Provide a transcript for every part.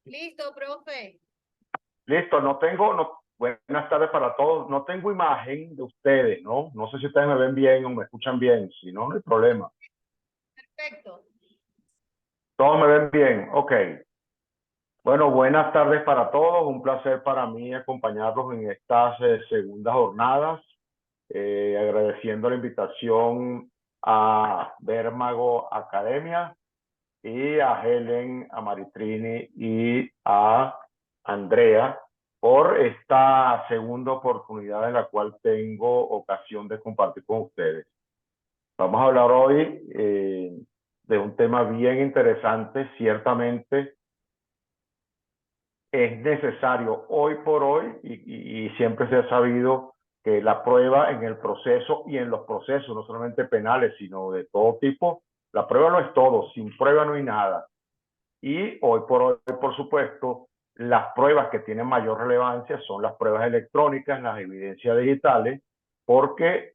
Listo, profe. Listo, buenas tardes para todos. No tengo imagen de ustedes, ¿no? No sé si ustedes me ven bien o me escuchan bien. Si no, no hay problema. Perfecto. Todos me ven bien. Ok. Bueno, buenas tardes para todos. Un placer para mí acompañarlos en estas segundas jornadas. Agradeciendo la invitación a Bermago Academia y a Helen, a Maritrini y a Andrea por esta segunda oportunidad en la cual tengo ocasión de compartir con ustedes. Vamos a hablar hoy de un tema bien interesante. Ciertamente es necesario hoy por hoy y siempre se ha sabido que la prueba en el proceso y en los procesos, no solamente penales, sino de todo tipo, la prueba no es todo, sin prueba no hay nada. Y hoy, por supuesto, las pruebas que tienen mayor relevancia son las pruebas electrónicas, las evidencias digitales, porque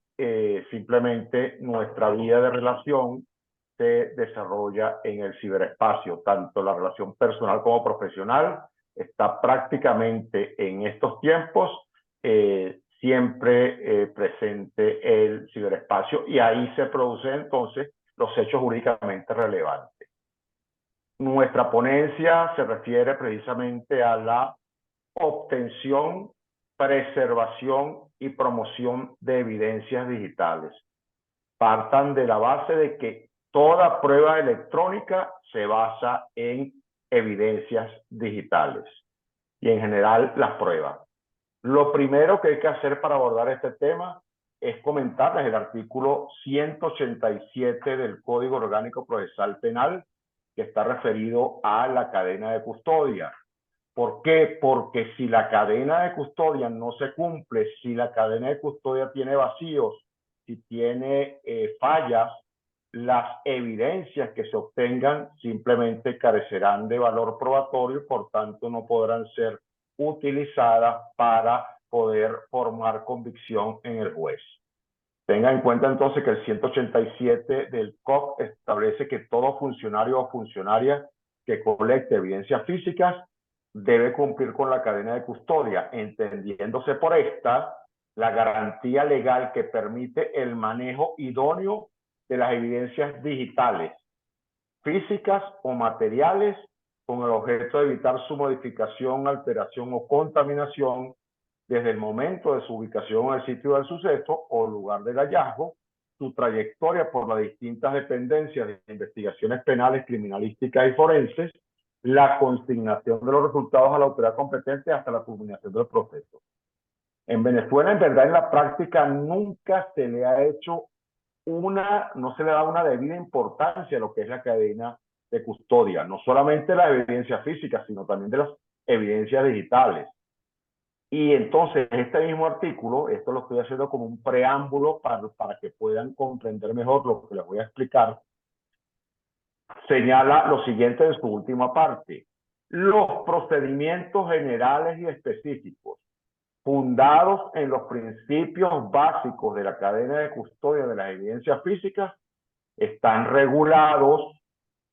simplemente nuestra vida de relación se desarrolla en el ciberespacio, tanto la relación personal como profesional está prácticamente en estos tiempos siempre presente el ciberespacio y ahí se producen entonces los hechos jurídicamente relevantes. Nuestra ponencia se refiere precisamente a la obtención, preservación y promoción de evidencias digitales. Partan de la base de que toda prueba electrónica se basa en evidencias digitales y en general las pruebas. Lo primero que hay que hacer para abordar este tema es comentarles el artículo 187 del Código Orgánico Procesal Penal, que está referido a la cadena de custodia. ¿Por qué? Porque si la cadena de custodia no se cumple, si la cadena de custodia tiene vacíos, si tiene fallas, las evidencias que se obtengan simplemente carecerán de valor probatorio y por tanto no podrán ser utilizadas para poder formar convicción en el juez. Tenga en cuenta entonces que el 187 del COP establece que todo funcionario o funcionaria que colecte evidencias físicas debe cumplir con la cadena de custodia, entendiéndose por esta la garantía legal que permite el manejo idóneo de las evidencias digitales, físicas o materiales, con el objeto de evitar su modificación, alteración o contaminación desde el momento de su ubicación en el sitio del suceso o lugar del hallazgo, su trayectoria por las distintas dependencias de investigaciones penales, criminalísticas y forenses, la consignación de los resultados a la autoridad competente hasta la culminación del proceso. En Venezuela, en verdad, en la práctica nunca se le ha hecho no se le da una debida importancia a lo que es la cadena de custodia, no solamente la evidencia física, sino también de las evidencias digitales. Y entonces este mismo artículo, esto lo estoy haciendo como un preámbulo para que puedan comprender mejor lo que les voy a explicar, señala lo siguiente en su última parte: los procedimientos generales y específicos fundados en los principios básicos de la cadena de custodia de las evidencias físicas están regulados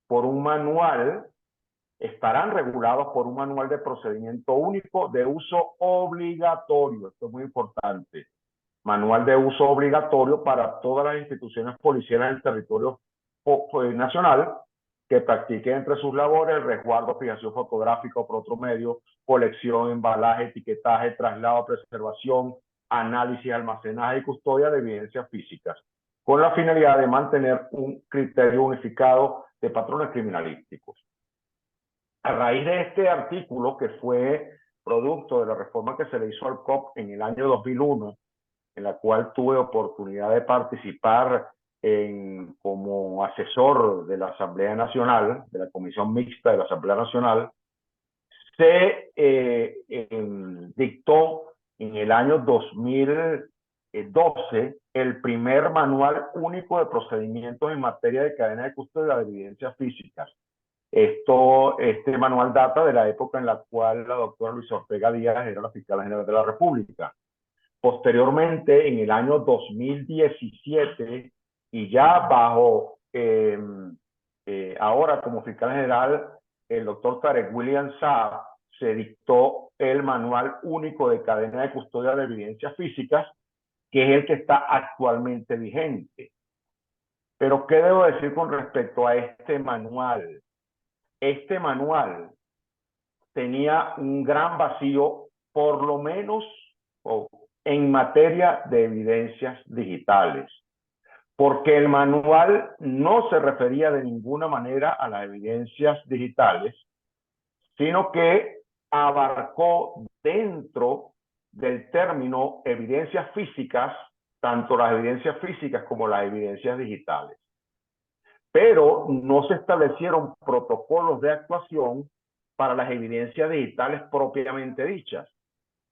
por un manual, estarán regulados por un manual de procedimiento único de uso obligatorio. Esto es muy importante. Manual de uso obligatorio para todas las instituciones policiales del territorio nacional que practiquen entre sus labores el resguardo, fijación fotográfica o por otro medio, colección, embalaje, etiquetaje, traslado, preservación, análisis, almacenaje y custodia de evidencias físicas, con la finalidad de mantener un criterio unificado de patrones criminalísticos. A raíz de este artículo, que fue producto de la reforma que se le hizo al COP en el año 2001, en la cual tuve oportunidad de participar como asesor de la Asamblea Nacional, de la Comisión Mixta de la Asamblea Nacional, se dictó en el año 2012 el primer manual único de procedimientos en materia de cadena de custodia de evidencias físicas. Este manual data de la época en la cual la doctora Luisa Ortega Díaz era la fiscal general de la República. Posteriormente, en el año 2017, y ya bajo ahora como fiscal general, el doctor Tarek William Saab, se dictó el Manual Único de Cadena de Custodia de Evidencias Físicas, que es el que está actualmente vigente. Pero, ¿qué debo decir con respecto a este manual? Este manual tenía un gran vacío, por lo menos en materia de evidencias digitales, porque el manual no se refería de ninguna manera a las evidencias digitales, sino que abarcó dentro del término evidencias físicas, tanto las evidencias físicas como las evidencias digitales. Pero no se establecieron protocolos de actuación para las evidencias digitales propiamente dichas.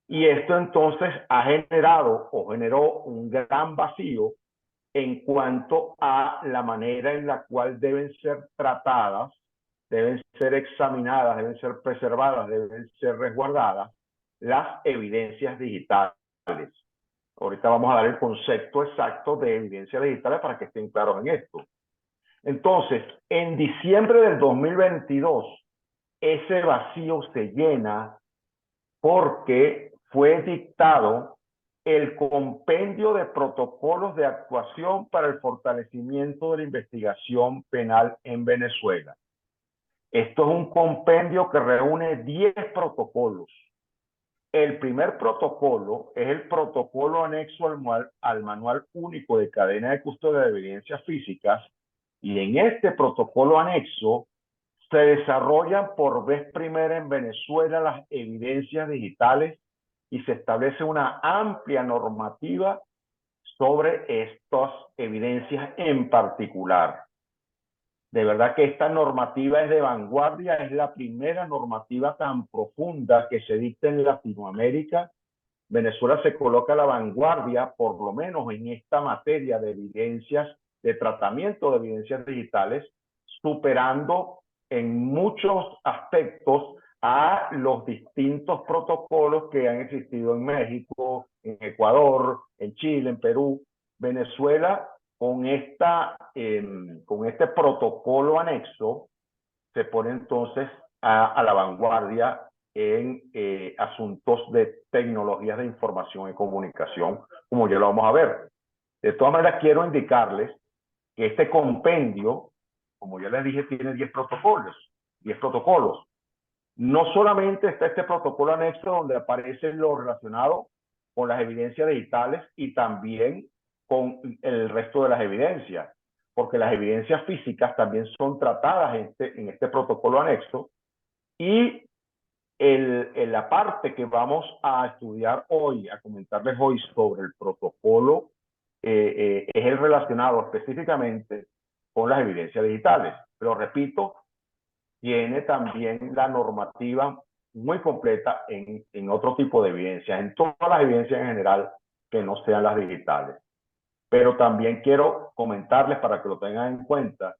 Y esto entonces ha generado o generó un gran vacío en cuanto a la manera en la cual deben ser tratadas, deben ser examinadas, deben ser preservadas, deben ser resguardadas las evidencias digitales. Ahorita vamos a dar el concepto exacto de evidencias digitales para que estén claros en esto. Entonces, en diciembre del 2022, ese vacío se llena porque fue dictado el compendio de protocolos de actuación para el fortalecimiento de la investigación penal en Venezuela. Esto es un compendio que reúne 10 protocolos. El primer protocolo es el protocolo anexo al Manual Único de Cadena de Custodia de Evidencias Físicas, y en este protocolo anexo se desarrollan por vez primera en Venezuela las evidencias digitales y se establece una amplia normativa sobre estas evidencias en particular. De verdad que esta normativa es de vanguardia, es la primera normativa tan profunda que se dicta en Latinoamérica. Venezuela se coloca a la vanguardia, por lo menos en esta materia de evidencias, de tratamiento de evidencias digitales, superando en muchos aspectos a los distintos protocolos que han existido en México, en Ecuador, en Chile, en Perú. Venezuela, con este protocolo anexo, se pone entonces a la vanguardia en asuntos de tecnologías de información y comunicación, como ya lo vamos a ver. De todas maneras, quiero indicarles que este compendio, como ya les dije, tiene 10 protocolos. 10 protocolos. No solamente está este protocolo anexo donde aparece lo relacionado con las evidencias digitales y también con el resto de las evidencias, porque las evidencias físicas también son tratadas en este protocolo anexo, y la parte que vamos a estudiar hoy, a comentarles hoy sobre el protocolo, es el relacionado específicamente con las evidencias digitales. Pero repito, tiene también la normativa muy completa en otro tipo de evidencias, en todas las evidencias en general que no sean las digitales. Pero también quiero comentarles, para que lo tengan en cuenta,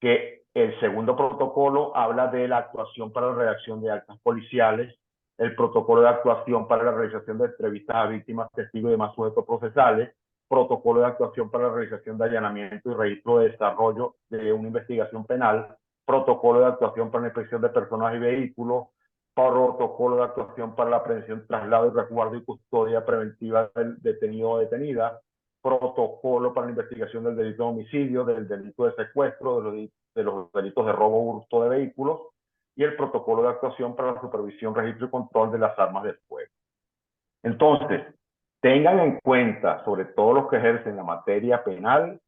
que el segundo protocolo habla de la actuación para la redacción de actas policiales, el protocolo de actuación para la realización de entrevistas a víctimas, testigos y demás sujetos procesales, protocolo de actuación para la realización de allanamiento y registro de desarrollo de una investigación penal, protocolo de actuación para la inspección de personas y vehículos, protocolo de actuación para la prevención, traslado y resguardo y custodia preventiva del detenido o detenida, protocolo para la investigación del delito de homicidio, del delito de secuestro, de los delitos de robo o hurto de vehículos, y el protocolo de actuación para la supervisión, registro y control de las armas de fuego. Entonces, tengan en cuenta, sobre todo los que ejercen la materia penal,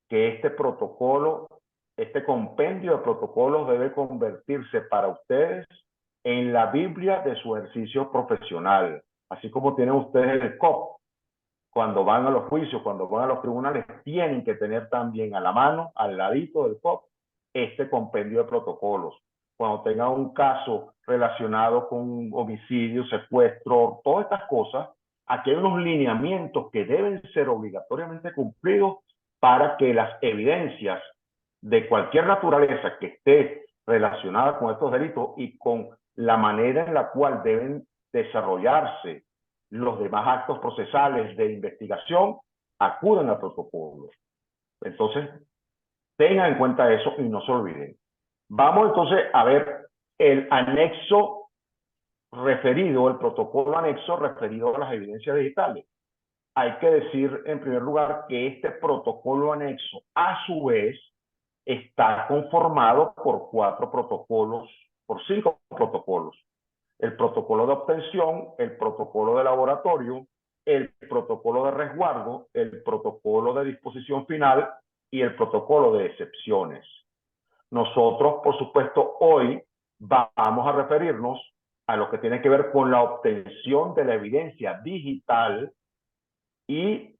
que este protocolo, este compendio de protocolos debe convertirse para ustedes en la Biblia de su ejercicio profesional, así como tienen ustedes el COP. Cuando van a los juicios, cuando van a los tribunales, tienen que tener también a la mano, al ladito del COP, este compendio de protocolos. Cuando tengan un caso relacionado con homicidio, secuestro, todas estas cosas, aquí hay unos lineamientos que deben ser obligatoriamente cumplidos para que las evidencias de cualquier naturaleza que esté relacionada con estos delitos y con la manera en la cual deben desarrollarse los demás actos procesales de investigación acuden al protocolo. Entonces, tengan en cuenta eso y no se olviden. Vamos entonces a ver el anexo referido, el protocolo anexo referido a las evidencias digitales. Hay que decir en primer lugar que este protocolo anexo a su vez está conformado por 4 protocolos, por 5 protocolos. El protocolo de obtención, el protocolo de laboratorio, el protocolo de resguardo, el protocolo de disposición final y el protocolo de excepciones. Nosotros, por supuesto, hoy vamos a referirnos a lo que tiene que ver con la obtención de la evidencia digital y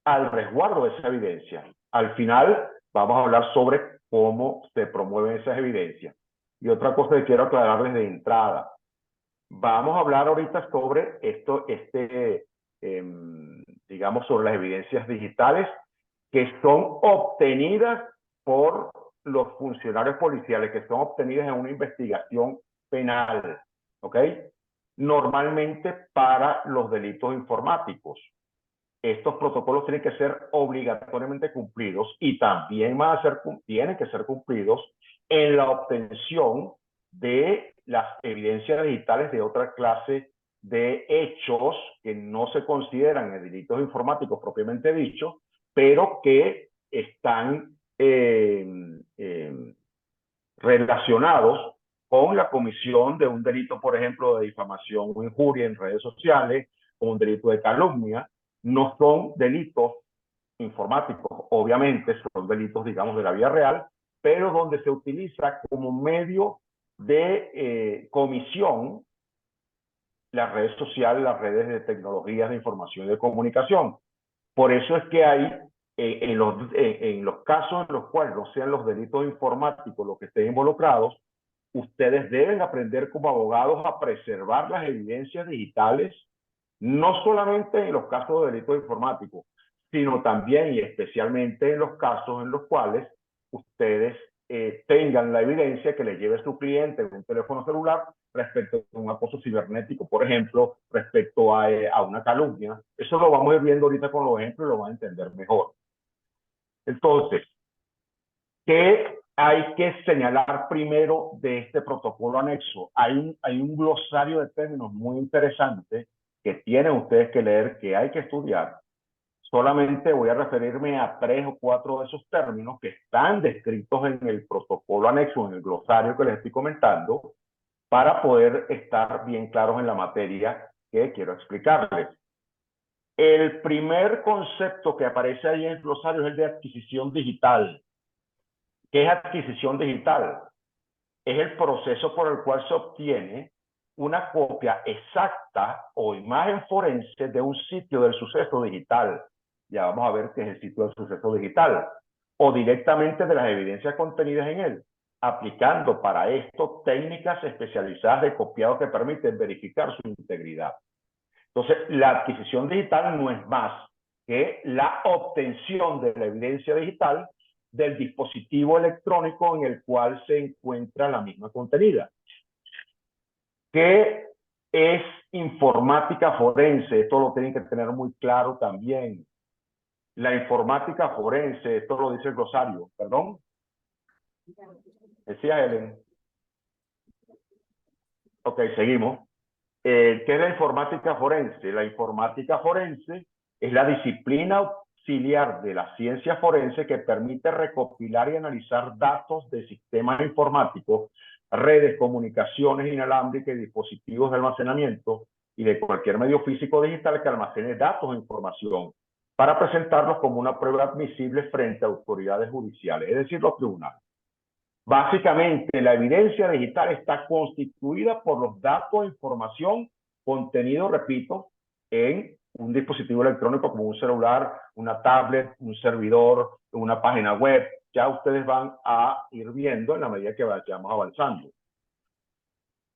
al resguardo de esa evidencia. Al final vamos a hablar sobre cómo se promueven esas evidencias. Y otra cosa que quiero aclararles de entrada. Vamos a hablar ahorita sobre esto, digamos, sobre las evidencias digitales que son obtenidas por los funcionarios policiales, que son obtenidas en una investigación penal, ¿ok? Normalmente para los delitos informáticos. Estos protocolos tienen que ser obligatoriamente cumplidos y también tienen que ser cumplidos en la obtención de las evidencias digitales de otra clase de hechos que no se consideran delitos informáticos propiamente dichos, pero que están relacionados con la comisión de un delito, por ejemplo, de difamación o injuria en redes sociales, o un delito de calumnia. No son delitos informáticos, obviamente son delitos, digamos, de la vida real, pero donde se utiliza como medio de comisión las redes sociales, las redes de tecnologías de información y de comunicación. Por eso es que hay, en los casos en los cuales no sean los delitos informáticos los que estén involucrados, ustedes deben aprender como abogados a preservar las evidencias digitales, no solamente en los casos de delitos informáticos, sino también y especialmente en los casos en los cuales ustedes tengan la evidencia que le lleve su cliente en un teléfono celular respecto a un acoso cibernético, por ejemplo, respecto a una calumnia. Eso lo vamos a ir viendo ahorita con los ejemplos y lo van a entender mejor. Entonces, ¿qué hay que señalar primero de este protocolo anexo? Hay un glosario de términos muy interesante que tienen ustedes que leer, que hay que estudiar. Solamente voy a referirme a 3 o 4 de esos términos que están descritos en el protocolo anexo, en el glosario que les estoy comentando, para poder estar bien claros en la materia que quiero explicarles. El primer concepto que aparece ahí en el glosario es el de adquisición digital. ¿Qué es adquisición digital? Es el proceso por el cual se obtiene una copia exacta o imagen forense de un sitio del suceso digital. Ya vamos a ver qué es el sitio del suceso digital. O directamente de las evidencias contenidas en él, aplicando para esto técnicas especializadas de copiado que permiten verificar su integridad. Entonces, la adquisición digital no es más que la obtención de la evidencia digital del dispositivo electrónico en el cual se encuentra la misma contenida. ¿Qué es informática forense? Esto lo tienen que tener muy claro también. La informática forense, esto lo dice el glosario, perdón. Decía Helen. Ok, seguimos. ¿Qué es la informática forense? La informática forense es la disciplina auxiliar de la ciencia forense que permite recopilar y analizar datos de sistemas informáticos, redes, comunicaciones inalámbricas y dispositivos de almacenamiento y de cualquier medio físico digital que almacene datos e información para presentarlos como una prueba admisible frente a autoridades judiciales, es decir, los tribunales. Básicamente, la evidencia digital está constituida por los datos e información contenidos, repito, en un dispositivo electrónico como un celular, una tablet, un servidor, una página web. Ya ustedes van a ir viendo en la medida que vayamos avanzando.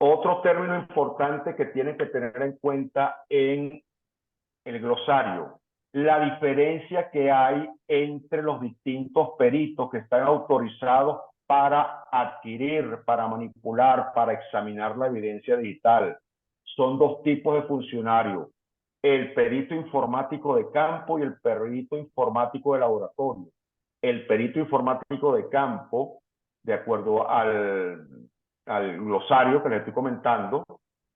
Otro término importante que tienen que tener en cuenta en el glosario, la diferencia que hay entre los distintos peritos que están autorizados para adquirir, para manipular, para examinar la evidencia digital. Son 2 tipos de funcionarios. el perito informático de campo y el perito informático de laboratorio. El perito informático de campo, de acuerdo al glosario que les estoy comentando,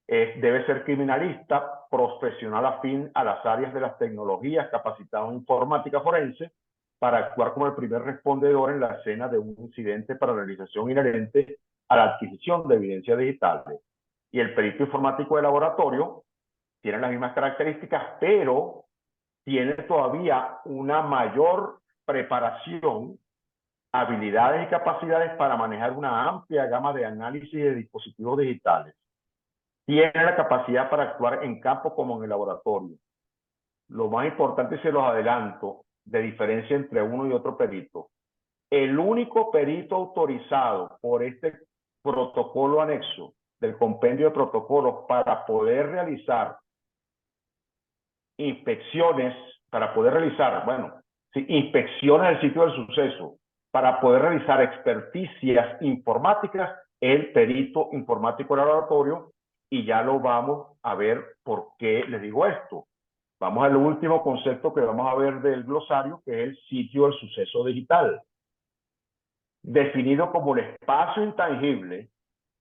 debe ser criminalista, profesional afín a las áreas de las tecnologías, capacitado en informática forense, para actuar como el primer respondedor en la escena de un incidente para realización inherente a la adquisición de evidencias digitales. Y el perito informático de laboratorio tiene las mismas características, pero tiene todavía una mayor preparación, habilidades y capacidades para manejar una amplia gama de análisis de dispositivos digitales. Tiene la capacidad para actuar en campo como en el laboratorio. Lo más importante, se los adelanto, de diferencia entre uno y otro perito. El único perito autorizado por este protocolo anexo del compendio de protocolos para poder realizar inspecciones, inspecciones del sitio del suceso, para poder realizar experticias informáticas, el perito informático del laboratorio, y ya lo vamos a ver por qué les digo esto. Vamos al último concepto que vamos a ver del glosario, que es el sitio del suceso digital. Definido como el espacio intangible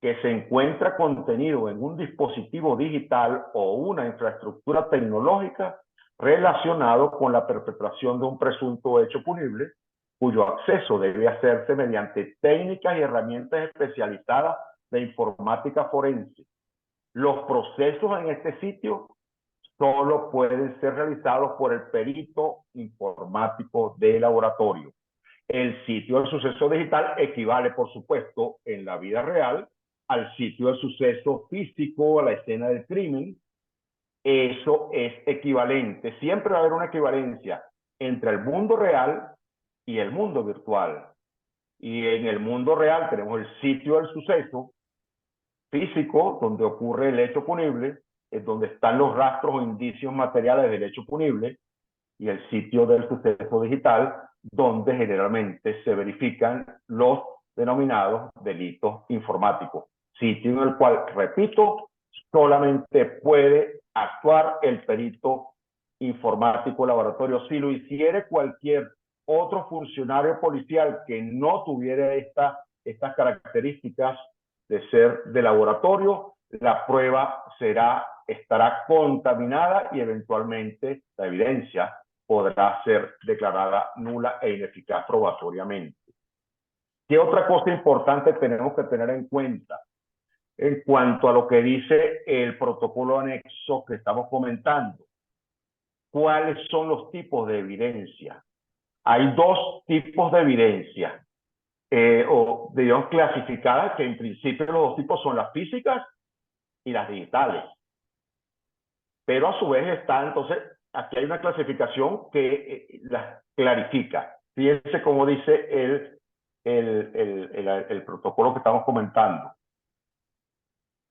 que se encuentra contenido en un dispositivo digital o una infraestructura tecnológica relacionado con la perpetración de un presunto hecho punible, cuyo acceso debe hacerse mediante técnicas y herramientas especializadas de informática forense. Los procesos en este sitio solo pueden ser realizados por el perito informático de laboratorio. El sitio del suceso digital equivale, por supuesto, en la vida real al sitio del suceso físico, a la escena del crimen. Eso es equivalente. Siempre va a haber una equivalencia entre el mundo real y el mundo virtual. Y en el mundo real tenemos el sitio del suceso físico, donde ocurre el hecho punible, es donde están los rastros o indicios materiales del hecho punible, y el sitio del suceso digital, donde generalmente se verifican los denominados delitos informáticos. Sitio en el cual, repito, solamente puede actuar el perito informático laboratorio. Si lo hiciere cualquier otro funcionario policial que no tuviera estas características de ser de laboratorio, la prueba estará contaminada y eventualmente la evidencia podrá ser declarada nula e ineficaz probatoriamente. ¿Qué otra cosa importante tenemos que tener en cuenta en cuanto a lo que dice el protocolo anexo que estamos comentando? ¿Cuáles son los tipos de evidencia? Hay dos tipos de evidencia, o digamos clasificadas, que en principio los dos tipos son las físicas y las digitales. Pero a su vez está, entonces, aquí hay una clasificación que las clarifica. Fíjense cómo dice el protocolo que estamos comentando.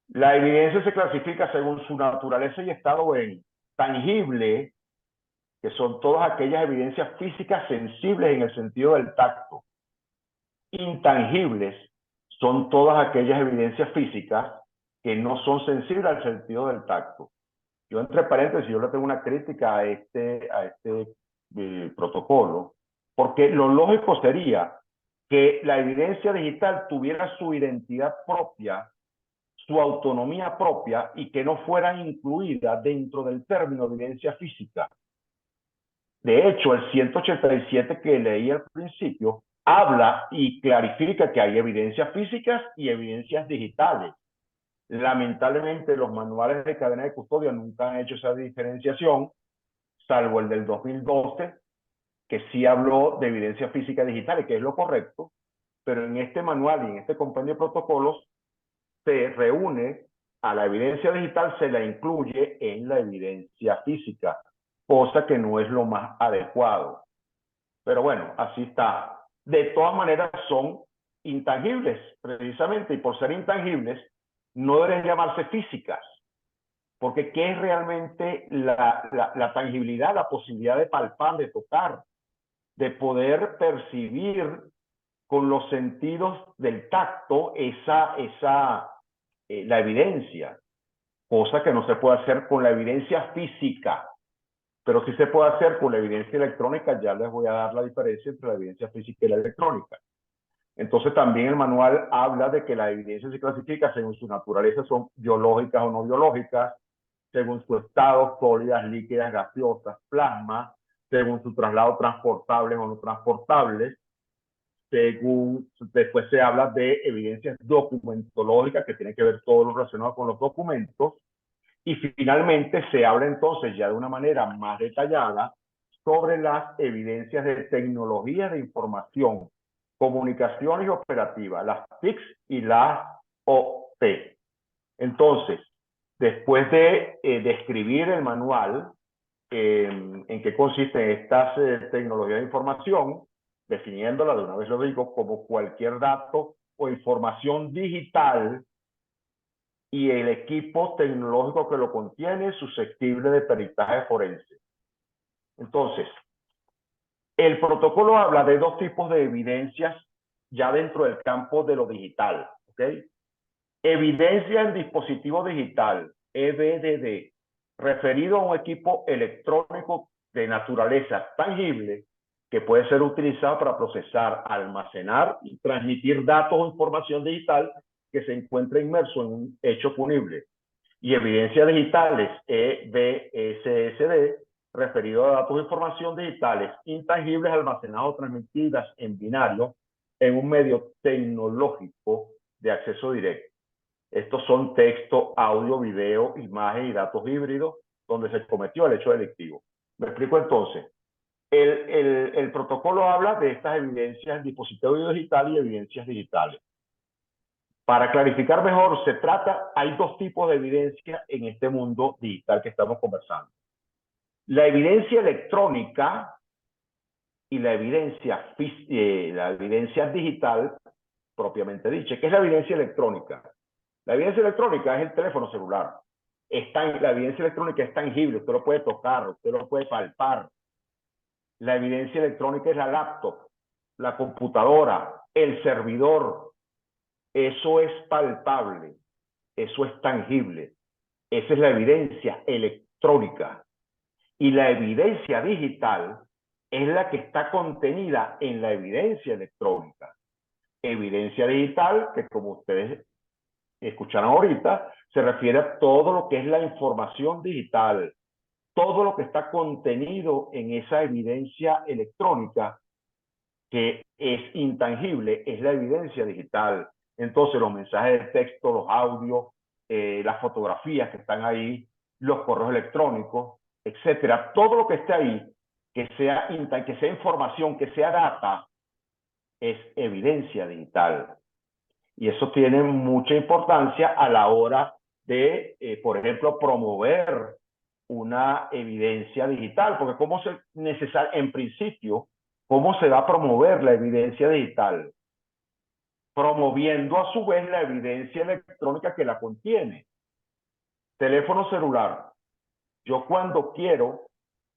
La evidencia se clasifica según su naturaleza y estado en tangible, que son todas aquellas evidencias físicas sensibles en el sentido del tacto. Intangibles son todas aquellas evidencias físicas que no son sensibles al sentido del tacto. Yo, entre paréntesis, yo le tengo una crítica a este protocolo, porque lo lógico sería que la evidencia digital tuviera su identidad propia, su autonomía propia, y que no fuera incluida dentro del término de evidencia física. De hecho, el 187 que leí al principio habla y clarifica que hay evidencias físicas y evidencias digitales. Lamentablemente, los manuales de cadena de custodia nunca han hecho esa diferenciación, salvo el del 2012, que sí habló de evidencia física digital, que es lo correcto, pero en este manual y en este compendio de protocolos se reúne a la evidencia digital, se la incluye en la evidencia física, cosa que no es lo más adecuado. Pero bueno, así está. De todas maneras, son intangibles, precisamente, y por ser intangibles, no deben llamarse físicas, porque ¿qué es realmente la tangibilidad? La posibilidad de palpar, de tocar, de poder percibir con los sentidos del tacto la evidencia. cosa que no se puede hacer con la evidencia física, pero sí se puede hacer con la evidencia electrónica. Ya les voy a dar la diferencia entre la evidencia física y la electrónica. Entonces también el manual habla de que la evidencia se clasifica según su naturaleza, son biológicas o no biológicas, según su estado, sólidas, líquidas, gaseosas, plasma, según su traslado, transportables o no transportables, según, después se habla de evidencias documentológicas, que tienen que ver todo lo relacionado con los documentos, y finalmente se habla entonces ya de una manera más detallada sobre las evidencias de tecnología de información, comunicaciones y operativas, las TICs y las OT. Entonces, después de describir el manual, en qué consisten estas tecnologías de información, definiéndola, de una vez lo digo, como cualquier dato o información digital y el equipo tecnológico que lo contiene susceptible de peritaje forense. Entonces, el protocolo habla de dos tipos de evidencias ya dentro del campo de lo digital, ¿ok? Evidencia en dispositivo digital, EBDD, referido a un equipo electrónico de naturaleza tangible que puede ser utilizado para procesar, almacenar y transmitir datos o información digital que se encuentra inmerso en un hecho punible. Y evidencias digitales, EBSSD, referido a datos de información digitales intangibles almacenados o transmitidas en binario en un medio tecnológico de acceso directo. Estos son texto, audio, video, imagen y datos híbridos donde se cometió el hecho delictivo. Me explico entonces. El protocolo habla de estas evidencias en dispositivo digital y evidencias digitales. Para clarificar mejor, hay dos tipos de evidencia en este mundo digital que estamos conversando. La evidencia electrónica y la evidencia digital, propiamente dicha. ¿Qué es la evidencia electrónica? La evidencia electrónica es el teléfono celular. La evidencia electrónica es tangible, usted lo puede tocar, usted lo puede palpar. La evidencia electrónica es la laptop, la computadora, el servidor. Eso es palpable, eso es tangible. Esa es la evidencia electrónica. Y la evidencia digital es la que está contenida en la evidencia electrónica. Evidencia digital, que como ustedes escucharon ahorita, se refiere a todo lo que es la información digital, todo lo que está contenido en esa evidencia electrónica que es intangible, es la evidencia digital. Entonces los mensajes de texto, los audios, las fotografías que están ahí, los correos electrónicos, etcétera, todo lo que esté ahí, que sea información, que sea data, es evidencia digital. Y eso tiene mucha importancia a la hora de, por ejemplo, promover una evidencia digital, porque en principio, ¿cómo se va a promover la evidencia digital? Promoviendo a su vez la evidencia electrónica que la contiene. Teléfono celular. Yo cuando quiero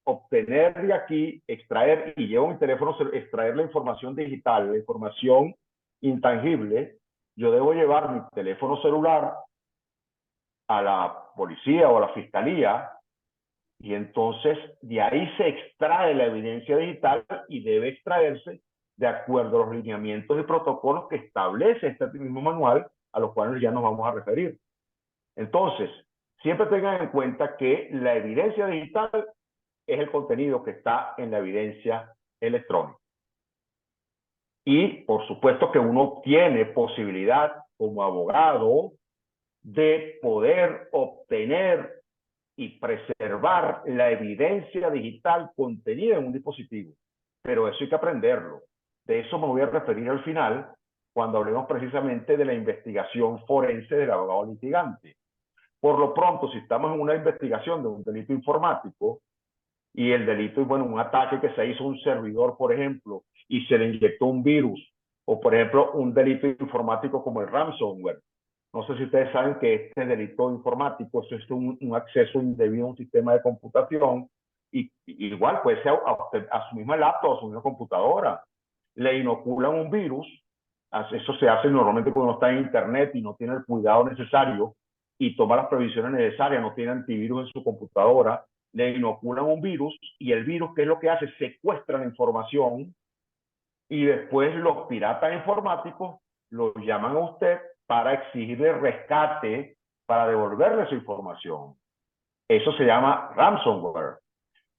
obtener de aquí, extraer, y llevo mi teléfono, extraer la información digital, la información intangible, yo debo llevar mi teléfono celular a la policía o a la fiscalía, y entonces de ahí se extrae la evidencia digital y debe extraerse de acuerdo a los lineamientos y protocolos que establece este mismo manual, a los cuales ya nos vamos a referir. Entonces, siempre tengan en cuenta que la evidencia digital es el contenido que está en la evidencia electrónica. Y por supuesto que uno tiene posibilidad como abogado de poder obtener y preservar la evidencia digital contenida en un dispositivo. Pero eso hay que aprenderlo. De eso me voy a referir al final, cuando hablemos precisamente de la investigación forense del abogado litigante. Por lo pronto, si estamos en una investigación de un delito informático, y el delito es, bueno, un ataque que se hizo a un servidor, por ejemplo, y se le inyectó un virus, o por ejemplo, un delito informático como el ransomware. No sé si ustedes saben que este delito informático es un acceso indebido a un sistema de computación, y igual puede ser a su misma laptop, a su misma computadora. Le inoculan un virus, eso se hace normalmente cuando está en internet y no tiene el cuidado necesario y toma las previsiones necesarias, no tiene antivirus en su computadora, le inoculan un virus y el virus, ¿qué es lo que hace? Secuestra la información y después los piratas informáticos lo llaman a usted para exigirle rescate, para devolverle su información. Eso se llama ransomware.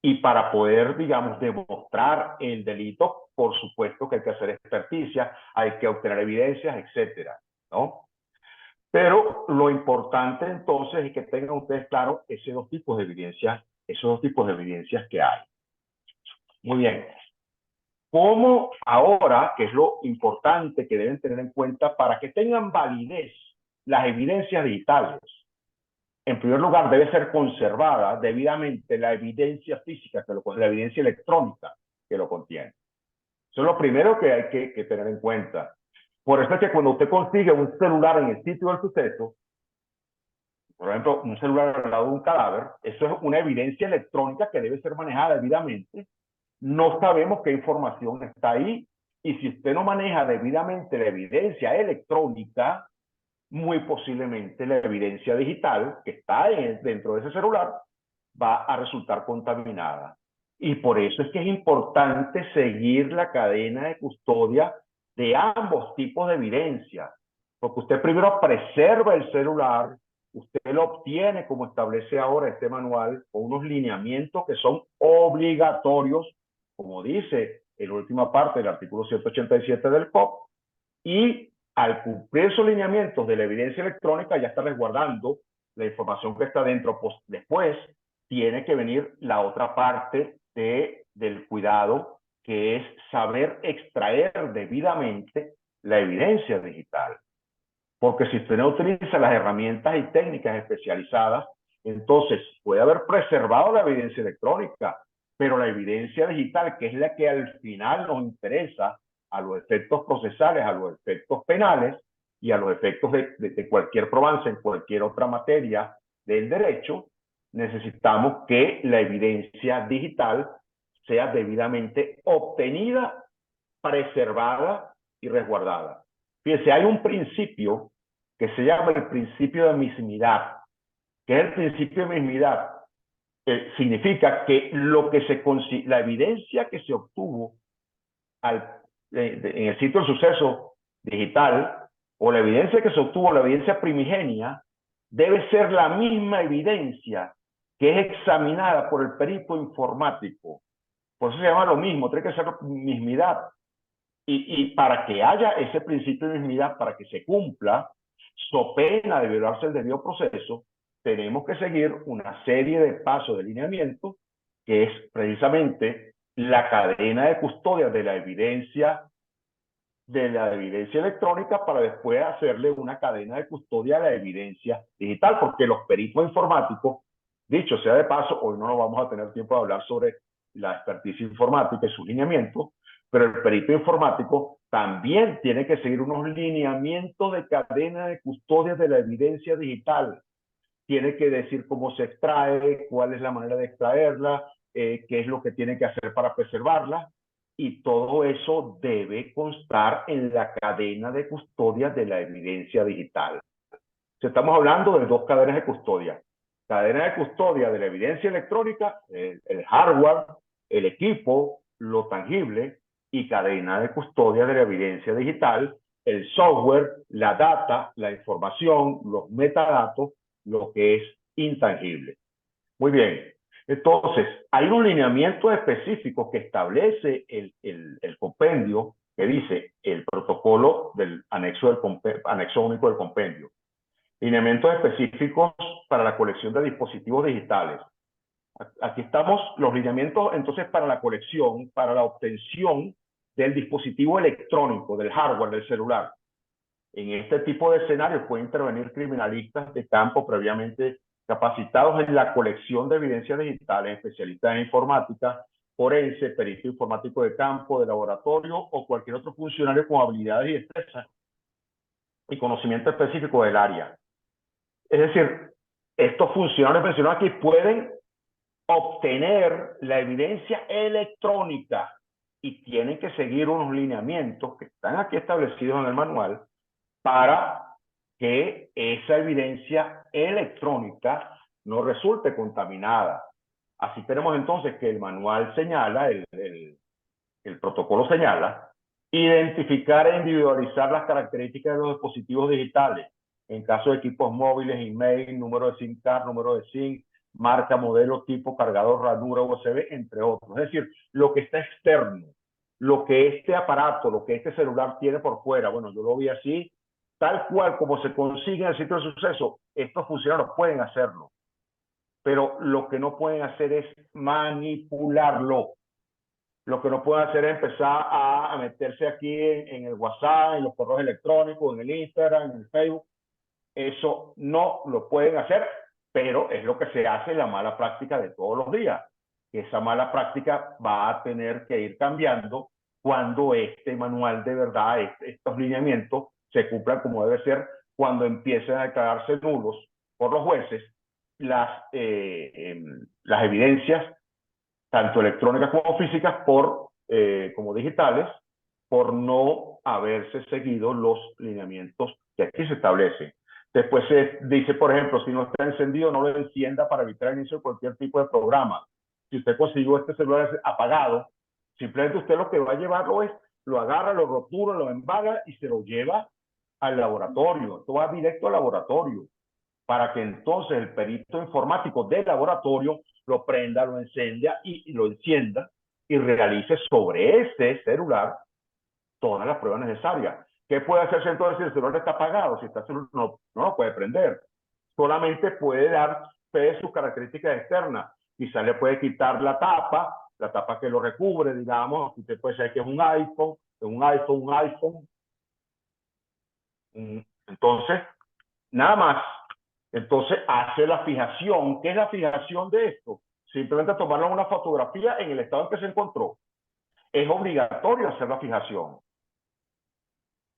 Y para poder, digamos, demostrar el delito, por supuesto que hay que hacer experticia, hay que obtener evidencias, etcétera, ¿no? Pero lo importante entonces es que tengan ustedes claro esos dos tipos de evidencias que hay. Muy bien. ¿Cómo ahora, que es lo importante que deben tener en cuenta para que tengan validez las evidencias digitales? En primer lugar, debe ser conservada debidamente la evidencia física, la evidencia electrónica que lo contiene. Eso es lo primero que hay que tener en cuenta. Por eso es que cuando usted consigue un celular en el sitio del suceso, por ejemplo, un celular al lado de un cadáver, eso es una evidencia electrónica que debe ser manejada debidamente. No sabemos qué información está ahí, y si usted no maneja debidamente la evidencia electrónica, muy posiblemente la evidencia digital que está dentro de ese celular va a resultar contaminada. Y por eso es que es importante seguir la cadena de custodia de ambos tipos de evidencia, porque usted primero preserva el celular, usted lo obtiene como establece ahora este manual, con unos lineamientos que son obligatorios, como dice en la última parte del artículo 187 del COP, y al cumplir esos lineamientos de la evidencia electrónica ya está resguardando la información que está dentro. Pues después tiene que venir la otra parte del cuidado, que es saber extraer debidamente la evidencia digital. Porque si usted no utiliza las herramientas y técnicas especializadas, entonces puede haber preservado la evidencia electrónica, pero la evidencia digital, que es la que al final nos interesa a los efectos procesales, a los efectos penales y a los efectos de cualquier probanza en cualquier otra materia del derecho, necesitamos que la evidencia digital sea debidamente obtenida, preservada y resguardada. Fíjense, hay un principio que se llama el principio de mismidad. ¿Qué es el principio de mismidad? Significa que la evidencia que se obtuvo en el sitio del suceso digital, o la evidencia que se obtuvo, la evidencia primigenia, debe ser la misma evidencia que es examinada por el perito informático. Por eso se llama lo mismo, tiene que ser mismidad. Y para que haya ese principio de mismidad, para que se cumpla, so pena de violarse el debido proceso, tenemos que seguir una serie de pasos de lineamiento, que es precisamente la cadena de custodia de la evidencia electrónica, para después hacerle una cadena de custodia a la evidencia digital, porque los peritos informáticos, dicho sea de paso, hoy no vamos a tener tiempo de hablar sobre la experticia informática y sus lineamientos, pero el perito informático también tiene que seguir unos lineamientos de cadena de custodia de la evidencia digital. Tiene que decir cómo se extrae, cuál es la manera de extraerla, qué es lo que tiene que hacer para preservarla, y todo eso debe constar en la cadena de custodia de la evidencia digital. Estamos hablando de dos cadenas de custodia. Cadena de custodia de la evidencia electrónica, el hardware, el equipo, lo tangible, y cadena de custodia de la evidencia digital, el software, la data, la información, los metadatos, lo que es intangible. Muy bien. Entonces, hay un lineamiento específico que establece el compendio, que dice el protocolo del anexo único del compendio. Lineamientos específicos para la colección de dispositivos digitales. Aquí estamos los lineamientos entonces para la colección, para la obtención del dispositivo electrónico, del hardware, del celular. En este tipo de escenarios pueden intervenir criminalistas de campo previamente capacitados en la colección de evidencias digitales, especialistas en informática, forense, perito informático de campo, de laboratorio o cualquier otro funcionario con habilidades y destrezas y conocimiento específico del área. Es decir, estos funcionarios mencionados aquí pueden obtener la evidencia electrónica y tienen que seguir unos lineamientos que están aquí establecidos en el manual para que esa evidencia electrónica no resulte contaminada. Así tenemos entonces que el manual señala, el protocolo señala, identificar e individualizar las características de los dispositivos digitales. En caso de equipos móviles, email, número de SIM card, número de SIM, marca, modelo, tipo, cargador, ranura, USB, entre otros. Es decir, lo que está externo, lo que este aparato, lo que este celular tiene por fuera. Bueno, yo lo vi así, tal cual como se consigue en el sitio de suceso. Estos funcionarios pueden hacerlo, pero lo que no pueden hacer es manipularlo. Lo que no pueden hacer es empezar a meterse aquí en el WhatsApp, en los correos electrónicos, en el Instagram, en el Facebook. Eso no lo pueden hacer, pero es lo que se hace en la mala práctica de todos los días. Esa mala práctica va a tener que ir cambiando cuando este manual de verdad, estos lineamientos, se cumplan como debe ser, cuando empiecen a declararse nulos por los jueces las evidencias tanto electrónicas como físicas, como digitales, por no haberse seguido los lineamientos que aquí se establecen. Después se dice, por ejemplo, si no está encendido, no lo encienda para evitar el inicio de cualquier tipo de programa. Si usted consiguió este celular apagado, simplemente usted lo que va a llevarlo es, lo agarra, lo rotura, lo embaga y se lo lleva al laboratorio. Esto va directo al laboratorio, para que entonces el perito informático del laboratorio lo prenda, lo encienda y lo encienda y realice sobre ese celular todas las pruebas necesarias. ¿Qué puede hacerse entonces si el celular está apagado? Si está celular, no lo puede prender. Solamente puede dar fe de sus características externas. Quizás le puede quitar la tapa que lo recubre, digamos. Usted puede saber que es un iPhone, un iPhone. Entonces, nada más. Entonces hace la fijación. ¿Qué es la fijación de esto? Simplemente tomarle una fotografía en el estado en que se encontró. Es obligatorio hacer la fijación.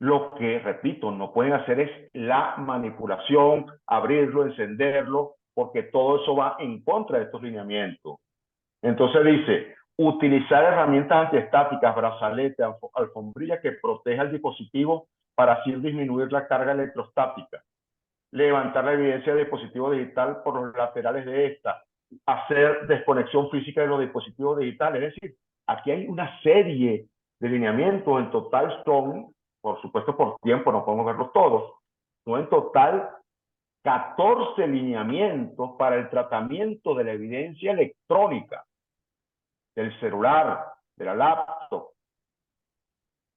Lo que, repito, no pueden hacer es la manipulación, abrirlo, encenderlo, porque todo eso va en contra de estos lineamientos. Entonces dice, utilizar herramientas antiestáticas, brazalete, alfombrilla que proteja el dispositivo para así disminuir la carga electrostática. Levantar la evidencia del dispositivo digital por los laterales de esta, hacer desconexión física de los dispositivos digitales. Es decir, aquí hay una serie de lineamientos. En total son, por supuesto por tiempo no podemos verlos todos, son en total 14 lineamientos para el tratamiento de la evidencia electrónica del celular, de la laptop,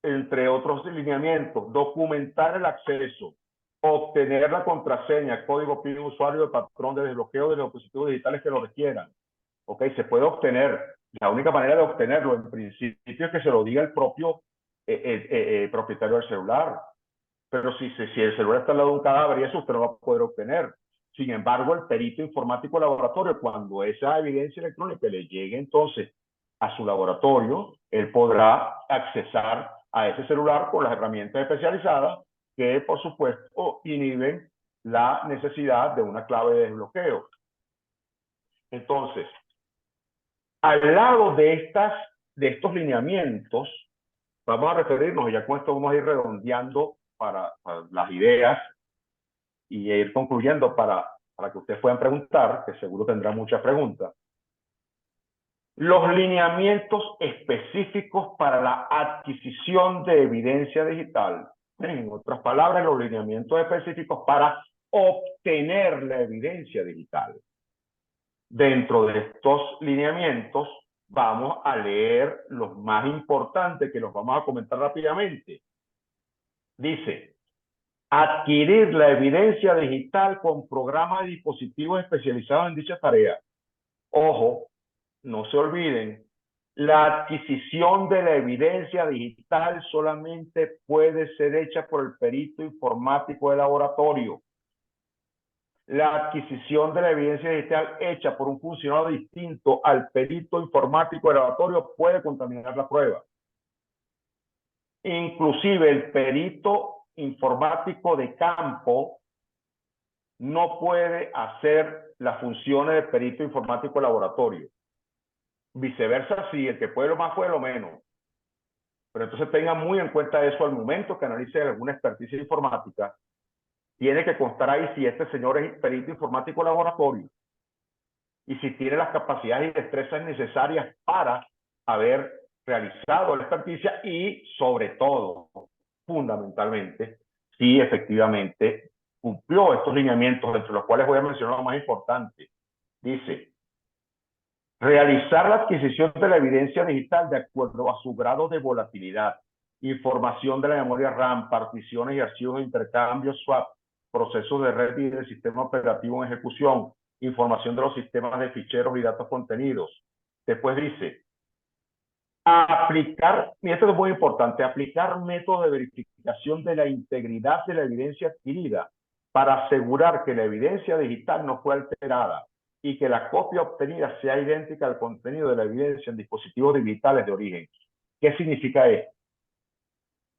entre otros lineamientos. Documentar el acceso, obtener la contraseña, código PIN de usuario, el patrón de desbloqueo de los dispositivos digitales que lo requieran. Ok, se puede obtener. La única manera de obtenerlo, en principio, es que se lo diga el propio propietario del celular. Pero si el celular está al lado de un cadáver y eso usted no va a poder obtener. Sin embargo, el perito informático del laboratorio, cuando esa evidencia electrónica le llegue entonces a su laboratorio, él podrá accesar a ese celular con las herramientas especializadas que, por supuesto, inhiben la necesidad de una clave de desbloqueo. Entonces, al lado de estos lineamientos, vamos a referirnos, y ya con esto vamos a ir redondeando para las ideas y ir concluyendo para que ustedes puedan preguntar, que seguro tendrán muchas preguntas. Los lineamientos específicos para la adquisición de evidencia digital. En otras palabras, los lineamientos específicos para obtener la evidencia digital. Dentro de estos lineamientos vamos a leer los más importantes, que los vamos a comentar rápidamente. Dice, adquirir la evidencia digital con programas de dispositivos especializados en dicha tarea. Ojo, no se olviden, la adquisición de la evidencia digital solamente puede ser hecha por el perito informático del laboratorio. La adquisición de la evidencia digital hecha por un funcionario distinto al perito informático del laboratorio puede contaminar la prueba. Inclusive el perito informático de campo no puede hacer las funciones de perito informático de laboratorio. Viceversa, sí, el que puede lo más puede lo menos. Pero entonces tengan muy en cuenta eso al momento que analicen alguna experticia informática, tiene que constar ahí si este señor es perito informático laboratorio y si tiene las capacidades y destrezas necesarias para haber realizado la experticia y, sobre todo, fundamentalmente, si efectivamente cumplió estos lineamientos, entre los cuales voy a mencionar lo más importante. Dice, realizar la adquisición de la evidencia digital de acuerdo a su grado de volatilidad, información de la memoria RAM, particiones y archivos de intercambio swap, procesos de red y del sistema operativo en ejecución, información de los sistemas de ficheros y datos contenidos. Después dice, aplicar, y esto es muy importante, aplicar métodos de verificación de la integridad de la evidencia adquirida para asegurar que la evidencia digital no fue alterada y que la copia obtenida sea idéntica al contenido de la evidencia en dispositivos digitales de origen. ¿Qué significa esto?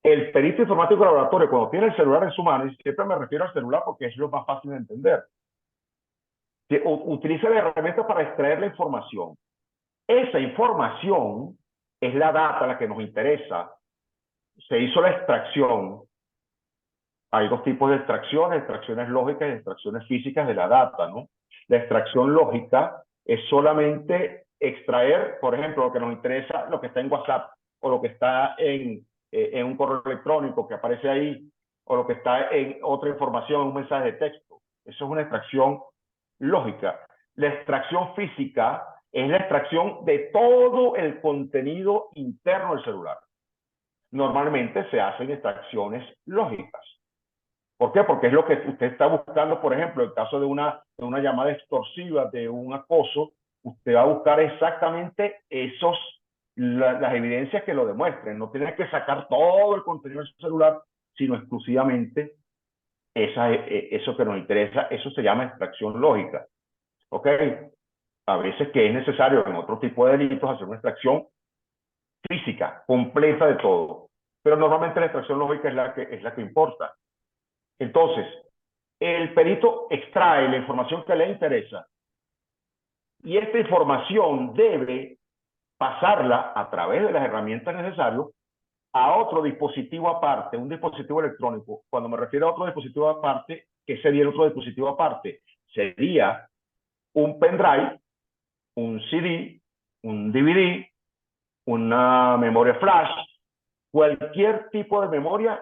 El perito informático de laboratorio, cuando tiene el celular en su mano, y siempre me refiero al celular porque es lo más fácil de entender, que utiliza la herramienta para extraer la información. Esa información es la data la que nos interesa. Se hizo la extracción. Hay dos tipos de extracciones, extracciones lógicas y extracciones físicas de la data, ¿no? La extracción lógica es solamente extraer, por ejemplo, lo que nos interesa, lo que está en WhatsApp o lo que está en un correo electrónico que aparece ahí o lo que está en otra información, en un mensaje de texto. Eso es una extracción lógica. La extracción física es la extracción de todo el contenido interno del celular. Normalmente se hacen extracciones lógicas. ¿Por qué? Porque es lo que usted está buscando, por ejemplo, en el caso de una llamada extorsiva, de un acoso, usted va a buscar exactamente las evidencias que lo demuestren. No tiene que sacar todo el contenido del celular, sino exclusivamente eso que nos interesa. Eso se llama extracción lógica. ¿Ok? A veces que es necesario en otro tipo de delitos hacer una extracción física, completa de todo. Pero normalmente la extracción lógica es la que importa. Entonces, el perito extrae la información que le interesa y esta información debe pasarla a través de las herramientas necesarias a otro dispositivo aparte, un dispositivo electrónico. Cuando me refiero a otro dispositivo aparte, ¿qué sería el otro dispositivo aparte? Sería un pendrive, un CD, un DVD, una memoria flash, cualquier tipo de memoria,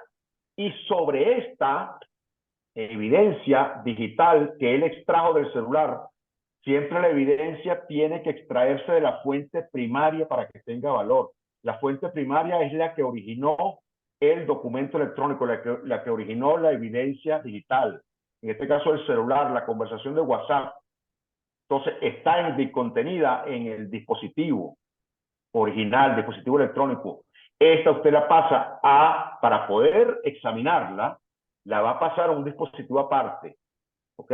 y sobre esta evidencia digital que él extrajo del celular, siempre la evidencia tiene que extraerse de la fuente primaria para que tenga valor. La fuente primaria es la que originó el documento electrónico, la que originó la evidencia digital. En este caso el celular, la conversación de WhatsApp. Entonces está contenida en el dispositivo original, dispositivo electrónico. Esta usted la pasa para poder examinarla, la va a pasar a un dispositivo aparte, ¿ok?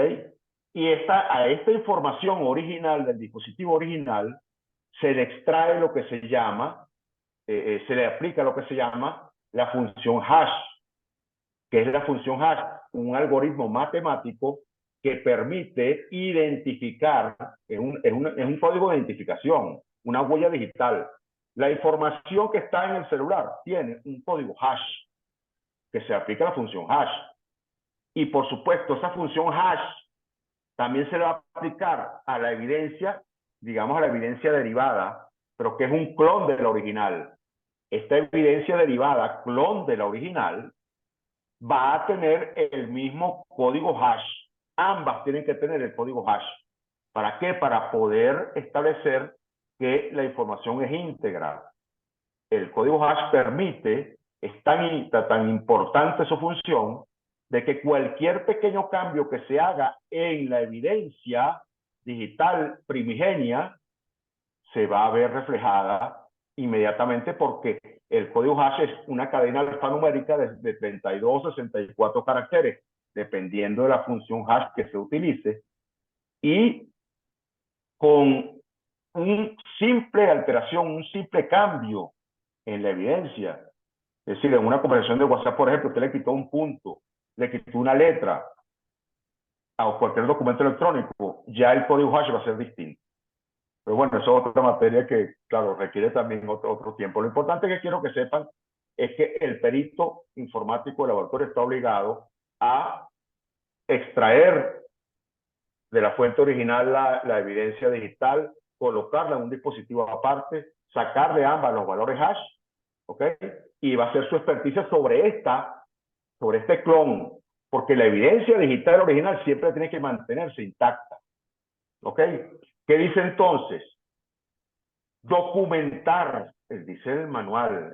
Y a esta información original del dispositivo original se le extrae lo que se llama, se le aplica lo que se llama la función hash. ¿Qué es la función hash? Un algoritmo matemático que permite identificar, es un código de identificación, una huella digital. La información que está en el celular tiene un código hash, que se aplica a la función hash. Y por supuesto, esa función hash también se le va a aplicar a la evidencia, digamos a la evidencia derivada, pero que es un clon de la original. Esta evidencia derivada, clon de la original, va a tener el mismo código hash. Ambas tienen que tener el código hash. ¿Para qué? Para poder establecer que la información es íntegra. El código hash permite, es tan importante su función, de que cualquier pequeño cambio que se haga en la evidencia digital primigenia se va a ver reflejada inmediatamente porque el código hash es una cadena alfanumérica de 32 o 64 caracteres, dependiendo de la función hash que se utilice, y con un simple alteración, un simple cambio en la evidencia, es decir, en una conversación de WhatsApp, por ejemplo, usted le quitó un punto, le quitó una letra a cualquier documento electrónico, ya el código hash va a ser distinto. Pero bueno, eso es otra materia que, claro, requiere también otro tiempo. Lo importante que quiero que sepan es que el perito informático del laboratorio está obligado a extraer de la fuente original la evidencia digital, colocarla en un dispositivo aparte, sacar de ambas los valores hash, ¿ok? Y va a hacer su experticia sobre este clon, porque la evidencia digital original siempre tiene que mantenerse intacta, ¿ok? ¿Qué dice entonces? Documentar, dice el manual,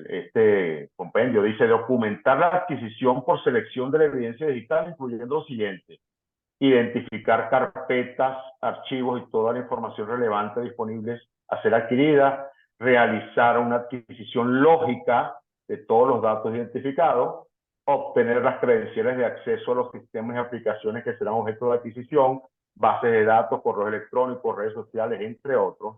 este compendio, dice documentar la adquisición por selección de la evidencia digital, incluyendo lo siguiente: identificar carpetas, archivos y toda la información relevante disponibles a ser adquirida, realizar una adquisición lógica de todos los datos identificados, obtener las credenciales de acceso a los sistemas y aplicaciones que serán objeto de adquisición, bases de datos, correos electrónicos, redes sociales, entre otros.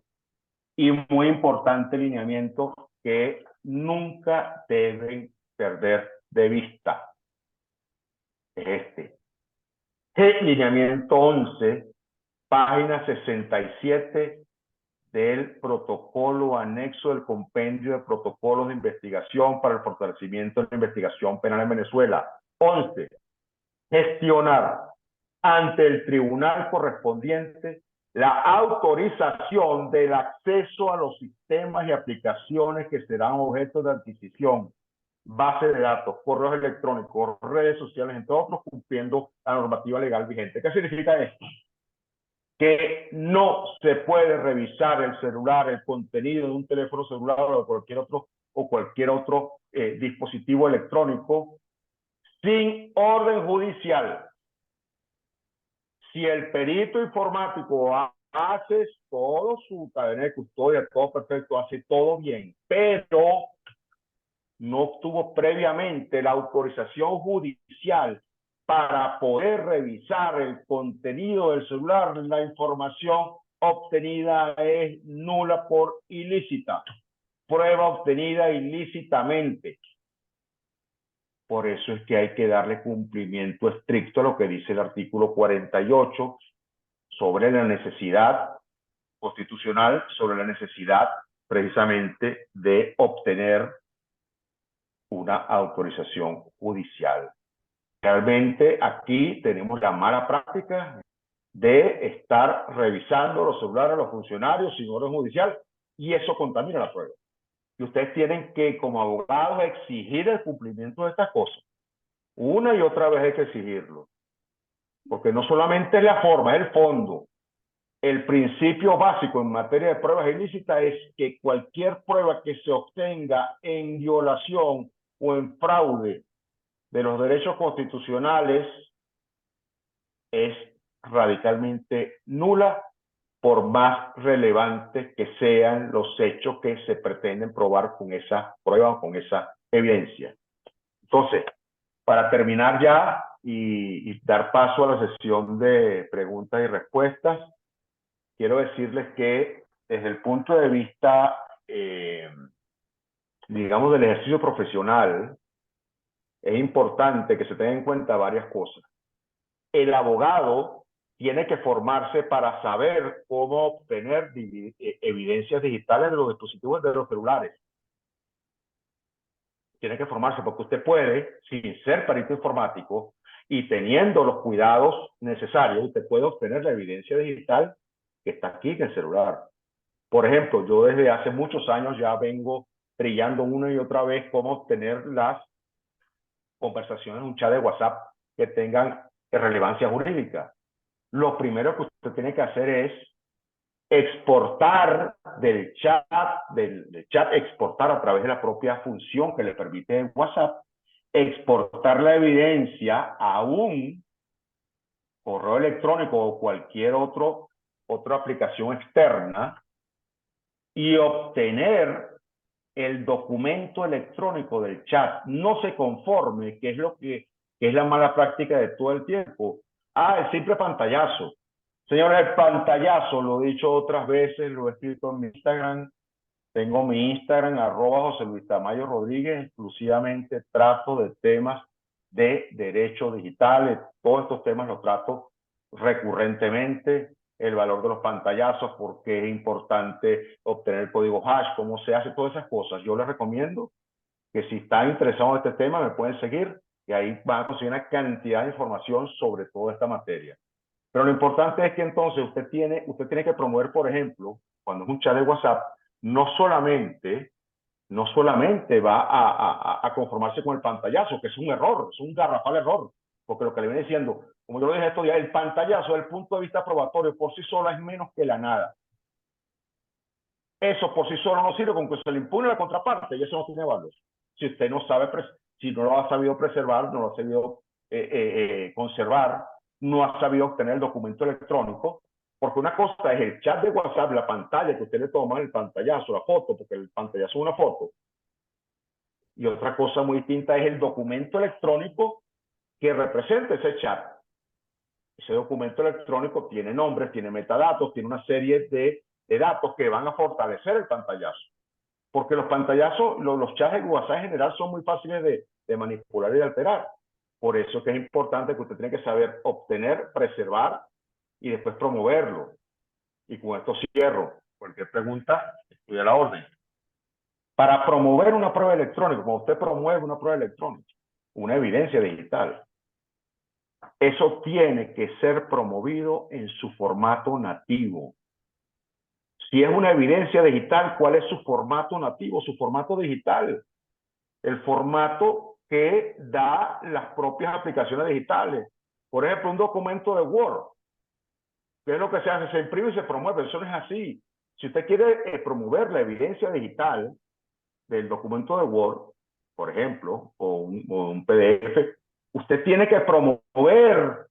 Y muy importante lineamiento que nunca deben perder de vista es este. El lineamiento 11, página 67 del protocolo anexo del compendio de protocolos de investigación para el fortalecimiento de la investigación penal en Venezuela. 11. Gestionar ante el tribunal correspondiente la autorización del acceso a los sistemas y aplicaciones que serán objeto de adquisición, base de datos, correos electrónicos, redes sociales, entre otros, cumpliendo la normativa legal vigente. ¿Qué significa esto? Que no se puede revisar el celular, el contenido de un teléfono celular o cualquier otro dispositivo electrónico sin orden judicial. Si el perito informático hace todo su cadena de custodia, todo perfecto, hace todo bien, pero no obtuvo previamente la autorización judicial para poder revisar el contenido del celular, la información obtenida es nula por ilícita. Prueba obtenida ilícitamente. Por eso es que hay que darle cumplimiento estricto a lo que dice el artículo 48 sobre la necesidad constitucional, sobre la necesidad precisamente de obtener una autorización judicial. Realmente aquí tenemos la mala práctica de estar revisando los celulares de los funcionarios sin orden judicial y eso contamina la prueba. Y ustedes tienen que, como abogados, exigir el cumplimiento de estas cosas. Una y otra vez hay que exigirlo. Porque no solamente es la forma, es el fondo. El principio básico en materia de pruebas ilícitas es que cualquier prueba que se obtenga en violación o en fraude de los derechos constitucionales es radicalmente nula, por más relevantes que sean los hechos que se pretenden probar con esa prueba o con esa evidencia. Entonces, para terminar ya y dar paso a la sesión de preguntas y respuestas, quiero decirles que desde el punto de vista, digamos, del ejercicio profesional, es importante que se tengan en cuenta varias cosas. El abogado tiene que formarse para saber cómo obtener evidencias digitales de los dispositivos de los celulares. Tiene que formarse porque usted puede, sin ser perito informático y teniendo los cuidados necesarios, usted puede obtener la evidencia digital que está aquí en el celular. Por ejemplo, yo desde hace muchos años ya vengo trillando una y otra vez cómo obtener las conversaciones en un chat de WhatsApp que tengan relevancia jurídica. Lo primero que usted tiene que hacer es exportar del chat, exportar a través de la propia función que le permite WhatsApp, exportar la evidencia a un correo electrónico o cualquier otra aplicación externa y obtener el documento electrónico del chat. No se conforme, que es la mala práctica de todo el tiempo. El simple pantallazo. Señores, el pantallazo, lo he dicho otras veces, lo he escrito en mi Instagram. Tengo mi Instagram, @José Luis Tamayo Rodríguez. Exclusivamente trato de temas de derechos digitales. Todos estos temas los trato recurrentemente. El valor de los pantallazos, por qué es importante obtener el código hash, cómo se hace, todas esas cosas. Yo les recomiendo que si están interesados en este tema me pueden seguir Y ahí van a conseguir una cantidad de información sobre toda esta materia. Pero lo importante es que entonces usted tiene que promover, por ejemplo, cuando es un chat de WhatsApp, no solamente va a conformarse con el pantallazo, que es un error, es un garrafal error, porque lo que le viene diciendo, como yo lo dije estos días, el pantallazo desde el punto de vista probatorio por sí sola es menos que la nada. Eso por sí solo no sirve con que se le impune a la contraparte y eso no tiene valor. Si usted no sabe, si no lo ha sabido preservar, no lo ha sabido conservar, no ha sabido obtener el documento electrónico, porque una cosa es el chat de WhatsApp, la pantalla que usted le toma, el pantallazo, la foto, porque el pantallazo es una foto, y otra cosa muy distinta es el documento electrónico que representa ese chat. Ese documento electrónico tiene nombres, tiene metadatos, tiene una serie de datos que van a fortalecer el pantallazo. Porque los pantallazos, los chats de WhatsApp en general son muy fáciles de manipular y de alterar. Por eso que es importante que usted tiene que saber obtener, preservar y después promoverlo. Y con esto cierro. Cualquier pregunta, estoy a la orden. Para promover una prueba electrónica, cuando usted promueve una prueba electrónica, una evidencia digital, eso tiene que ser promovido en su formato nativo. Si es una evidencia digital, ¿cuál es su formato nativo? Su formato digital. El formato que da las propias aplicaciones digitales. Por ejemplo, un documento de Word. ¿Qué es lo que se hace? Se imprime y se promueve. Eso no es así. Si usted quiere promover la evidencia digital del documento de Word, por ejemplo, o un PDF, usted tiene que promover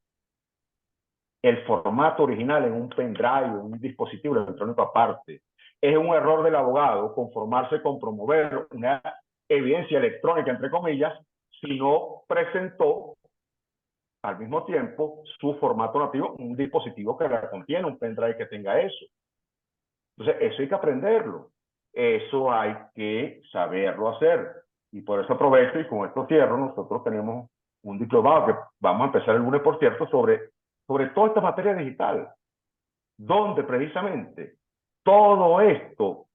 el formato original en un pendrive, un dispositivo electrónico aparte. Es un error del abogado conformarse con promover una evidencia electrónica, entre comillas, si no presentó al mismo tiempo su formato nativo, un dispositivo que la contiene, un pendrive que tenga eso. Entonces, eso hay que aprenderlo. Eso hay que saberlo hacer. Y por eso aprovecho y con esto cierro. Nosotros tenemos un diplomado que vamos a empezar el lunes, por cierto, sobre toda esta materia digital, donde precisamente todo esto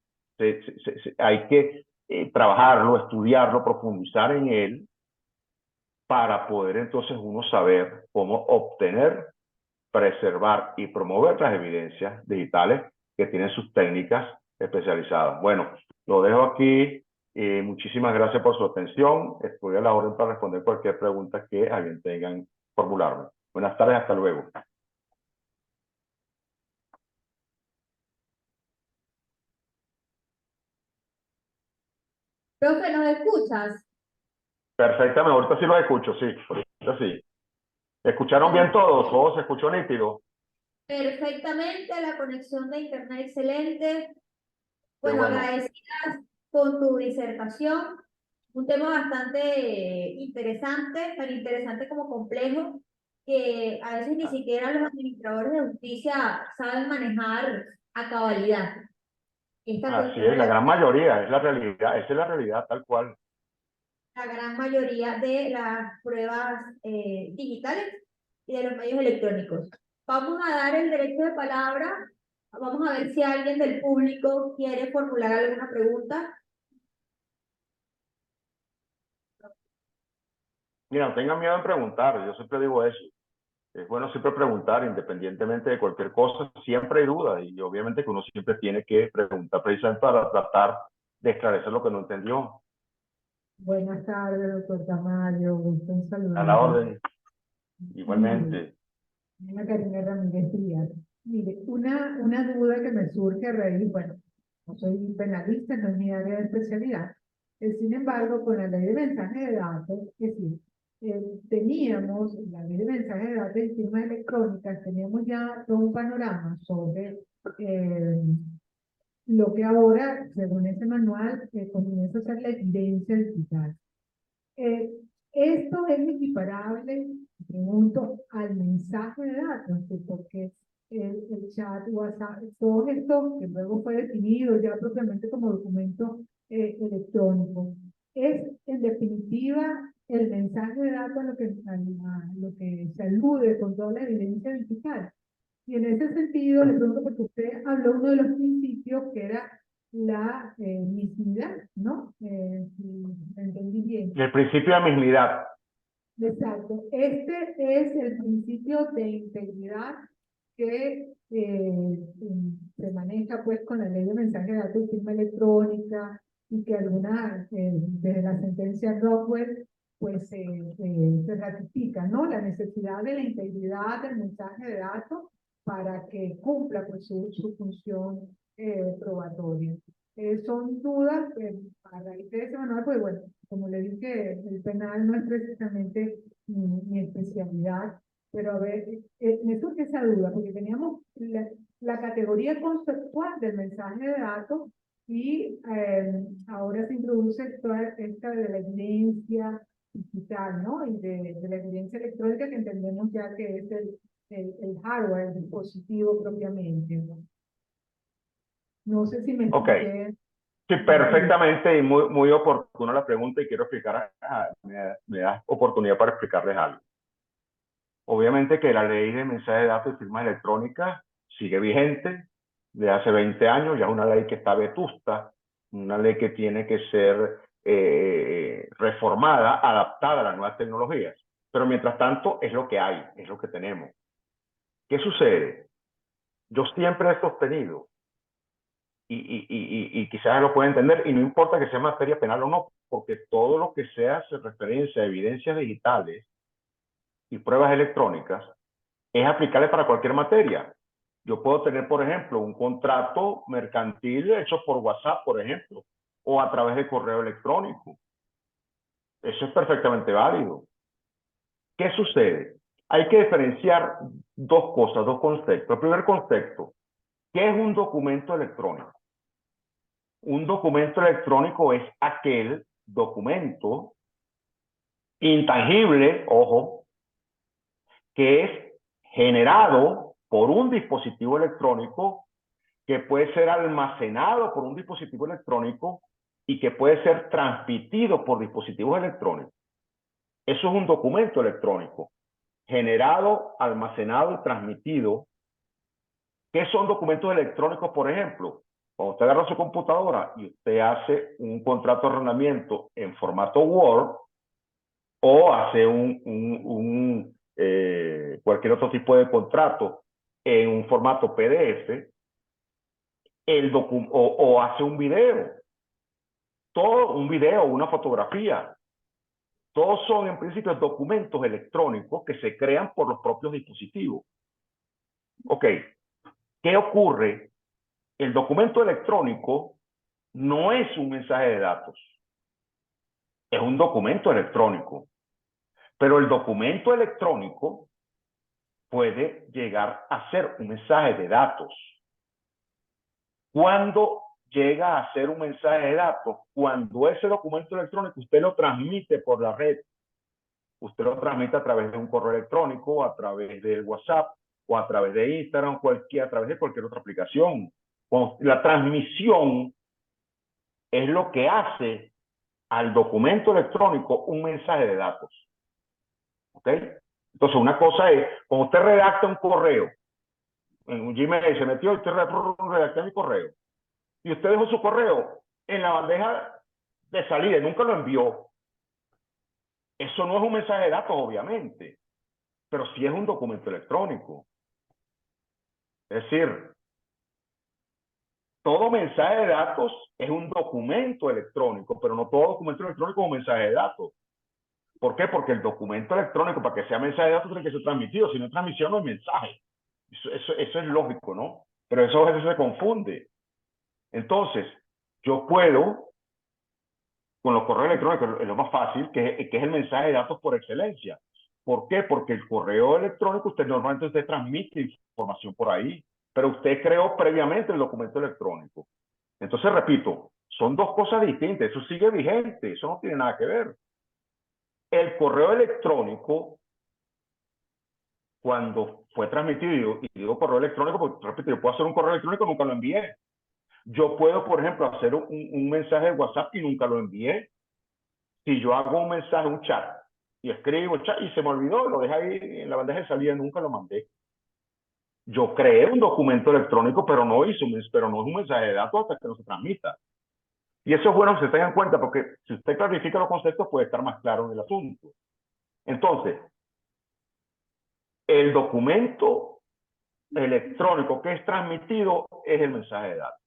hay que trabajarlo, estudiarlo, profundizar en él, para poder entonces uno saber cómo obtener, preservar y promover las evidencias digitales que tienen sus técnicas especializadas. Bueno, lo dejo aquí. Muchísimas gracias por su atención. Estoy a la orden para responder cualquier pregunta que alguien tengan formularme. Buenas tardes, hasta luego. Profe, ¿nos escuchas? Perfectamente, ahorita sí lo escucho, sí, ahorita sí. ¿Escucharon bien todos? ¿Todo se escuchó nítido? Perfectamente, la conexión de internet excelente. Qué Bueno, bueno. agradecidas con tu disertación. Un tema bastante interesante, tan interesante como complejo, que a veces ni siquiera los administradores de justicia saben manejar a cabalidad. Esta Así cuestión es, de la gran mayoría, es la realidad, esa es la realidad tal cual. la gran mayoría de las pruebas digitales y de los medios electrónicos. Vamos a dar el derecho de palabra. Vamos a ver si alguien del público quiere formular alguna pregunta. Mira, no tengan miedo en preguntar, yo siempre digo eso. Es bueno siempre preguntar, independientemente de cualquier cosa, siempre hay dudas y obviamente que uno siempre tiene que preguntar precisamente para tratar de esclarecer lo que no entendió. Buenas tardes, doctor Tamayo. Gusto en A la saludarlo. orden, Mire, igualmente. Ana Karina Ramírez Díaz. Mire, una duda que me surge a raíz, bueno, no soy penalista, no es mi área de especialidad. Sin embargo, con la ley de mensaje de datos, es decir, teníamos la ley de mensaje de datos y firmas electrónicas, teníamos ya todo un panorama sobre eh, lo que ahora, según ese manual, comienza a ser la evidencia digital. Eh, Esto es equiparable, pregunto, al mensaje de datos, ¿sí? Porque el chat, WhatsApp, todo esto que luego fue definido ya propiamente como documento electrónico, es en definitiva el mensaje de datos a lo que se alude con toda la evidencia digital. Y en ese sentido, le pregunto porque usted habló uno de los principios que era la mismidad, ¿no? Si entendí bien. El principio de mismidad. Exacto. Este es el principio de integridad que se maneja pues con la ley de mensaje de datos y firma electrónica y que alguna, desde la sentencia Rockwell, pues se ratifica, ¿no? La necesidad de la integridad del mensaje de datos para que cumpla pues su función probatoria. Son dudas a raíz de ese manual, pues bueno, como le dije, el penal no es precisamente mi especialidad, pero a ver, me surge esa duda, porque teníamos la categoría conceptual del mensaje de datos y ahora se introduce toda esta de la evidencia digital, ¿no? Y de la evidencia electrónica que entendemos ya que es el hardware, el dispositivo propiamente, ¿no? No sé si me Ok, expliqué. sí, perfectamente y muy oportuna la pregunta y quiero explicar, me da oportunidad para explicarles algo. Obviamente que la ley de mensajes de datos y firmas electrónicas sigue vigente de hace 20 años, ya es una ley que está vetusta, una ley que tiene que ser reformada, adaptada a las nuevas tecnologías. Pero mientras tanto es lo que hay, es lo que tenemos. ¿Qué sucede? Yo siempre he sostenido, y quizás lo pueden entender, y no importa que sea materia penal o no, porque todo lo que se hace referencia a evidencias digitales y pruebas electrónicas es aplicable para cualquier materia. Yo puedo tener, por ejemplo, un contrato mercantil hecho por WhatsApp, por ejemplo, o a través de correo electrónico. Eso es perfectamente válido. ¿Qué sucede? Hay que diferenciar dos cosas, dos conceptos. El primer concepto, ¿qué es un documento electrónico? Un documento electrónico es aquel documento intangible, ojo, que es generado por un dispositivo electrónico, que puede ser almacenado por un dispositivo electrónico y que puede ser transmitido por dispositivos electrónicos. Eso es un documento electrónico, generado, almacenado y transmitido. ¿Qué son documentos electrónicos, por ejemplo? Cuando usted agarra su computadora y usted hace un contrato de arrendamiento en formato Word o hace cualquier otro tipo de contrato en un formato PDF, o hace un video, todo un video, una fotografía, todos son en principio documentos electrónicos que se crean por los propios dispositivos. Ok, ¿qué ocurre? El documento electrónico no es un mensaje de datos, es un documento electrónico, pero el documento electrónico puede llegar a ser un mensaje de datos. ¿Cuándo llega a ser un mensaje de datos? Cuando ese documento electrónico usted lo transmite por la red. Usted lo transmite a través de un correo electrónico, a través del WhatsApp, o a través de Instagram, a través de cualquier otra aplicación. La transmisión es lo que hace al documento electrónico un mensaje de datos. ¿Ok? Entonces, una cosa es, cuando usted redacta un correo, en un Gmail se metió y usted redacta mi correo, y usted dejó su correo en la bandeja de salida y nunca lo envió. Eso no es un mensaje de datos, obviamente, pero sí es un documento electrónico. Es decir, todo mensaje de datos es un documento electrónico, pero no todo documento electrónico es un mensaje de datos. ¿Por qué? Porque el documento electrónico, para que sea mensaje de datos, tiene que ser transmitido. Si no es transmisión, no es mensaje. Eso es lógico, ¿no? Pero eso a veces se confunde. Entonces, yo puedo, con los correos electrónicos, es lo más fácil, que es el mensaje de datos por excelencia. ¿Por qué? Porque el correo electrónico, normalmente transmite información por ahí, pero usted creó previamente el documento electrónico. Entonces, repito, son dos cosas distintas. Eso sigue vigente, eso no tiene nada que ver. El correo electrónico, cuando fue transmitido, y digo correo electrónico porque, repito, yo puedo hacer un correo electrónico y nunca lo envié. Yo puedo, por ejemplo, hacer un mensaje de WhatsApp y nunca lo envié. Si yo hago un mensaje, un chat, y escribo chat y se me olvidó, lo dejé ahí en la bandeja de salida, nunca lo mandé. Yo creé un documento electrónico, pero no es un mensaje de datos hasta que no se transmita. Y eso es bueno que se tenga en cuenta, porque si usted clarifica los conceptos, puede estar más claro en el asunto. Entonces, el documento electrónico que es transmitido es el mensaje de datos.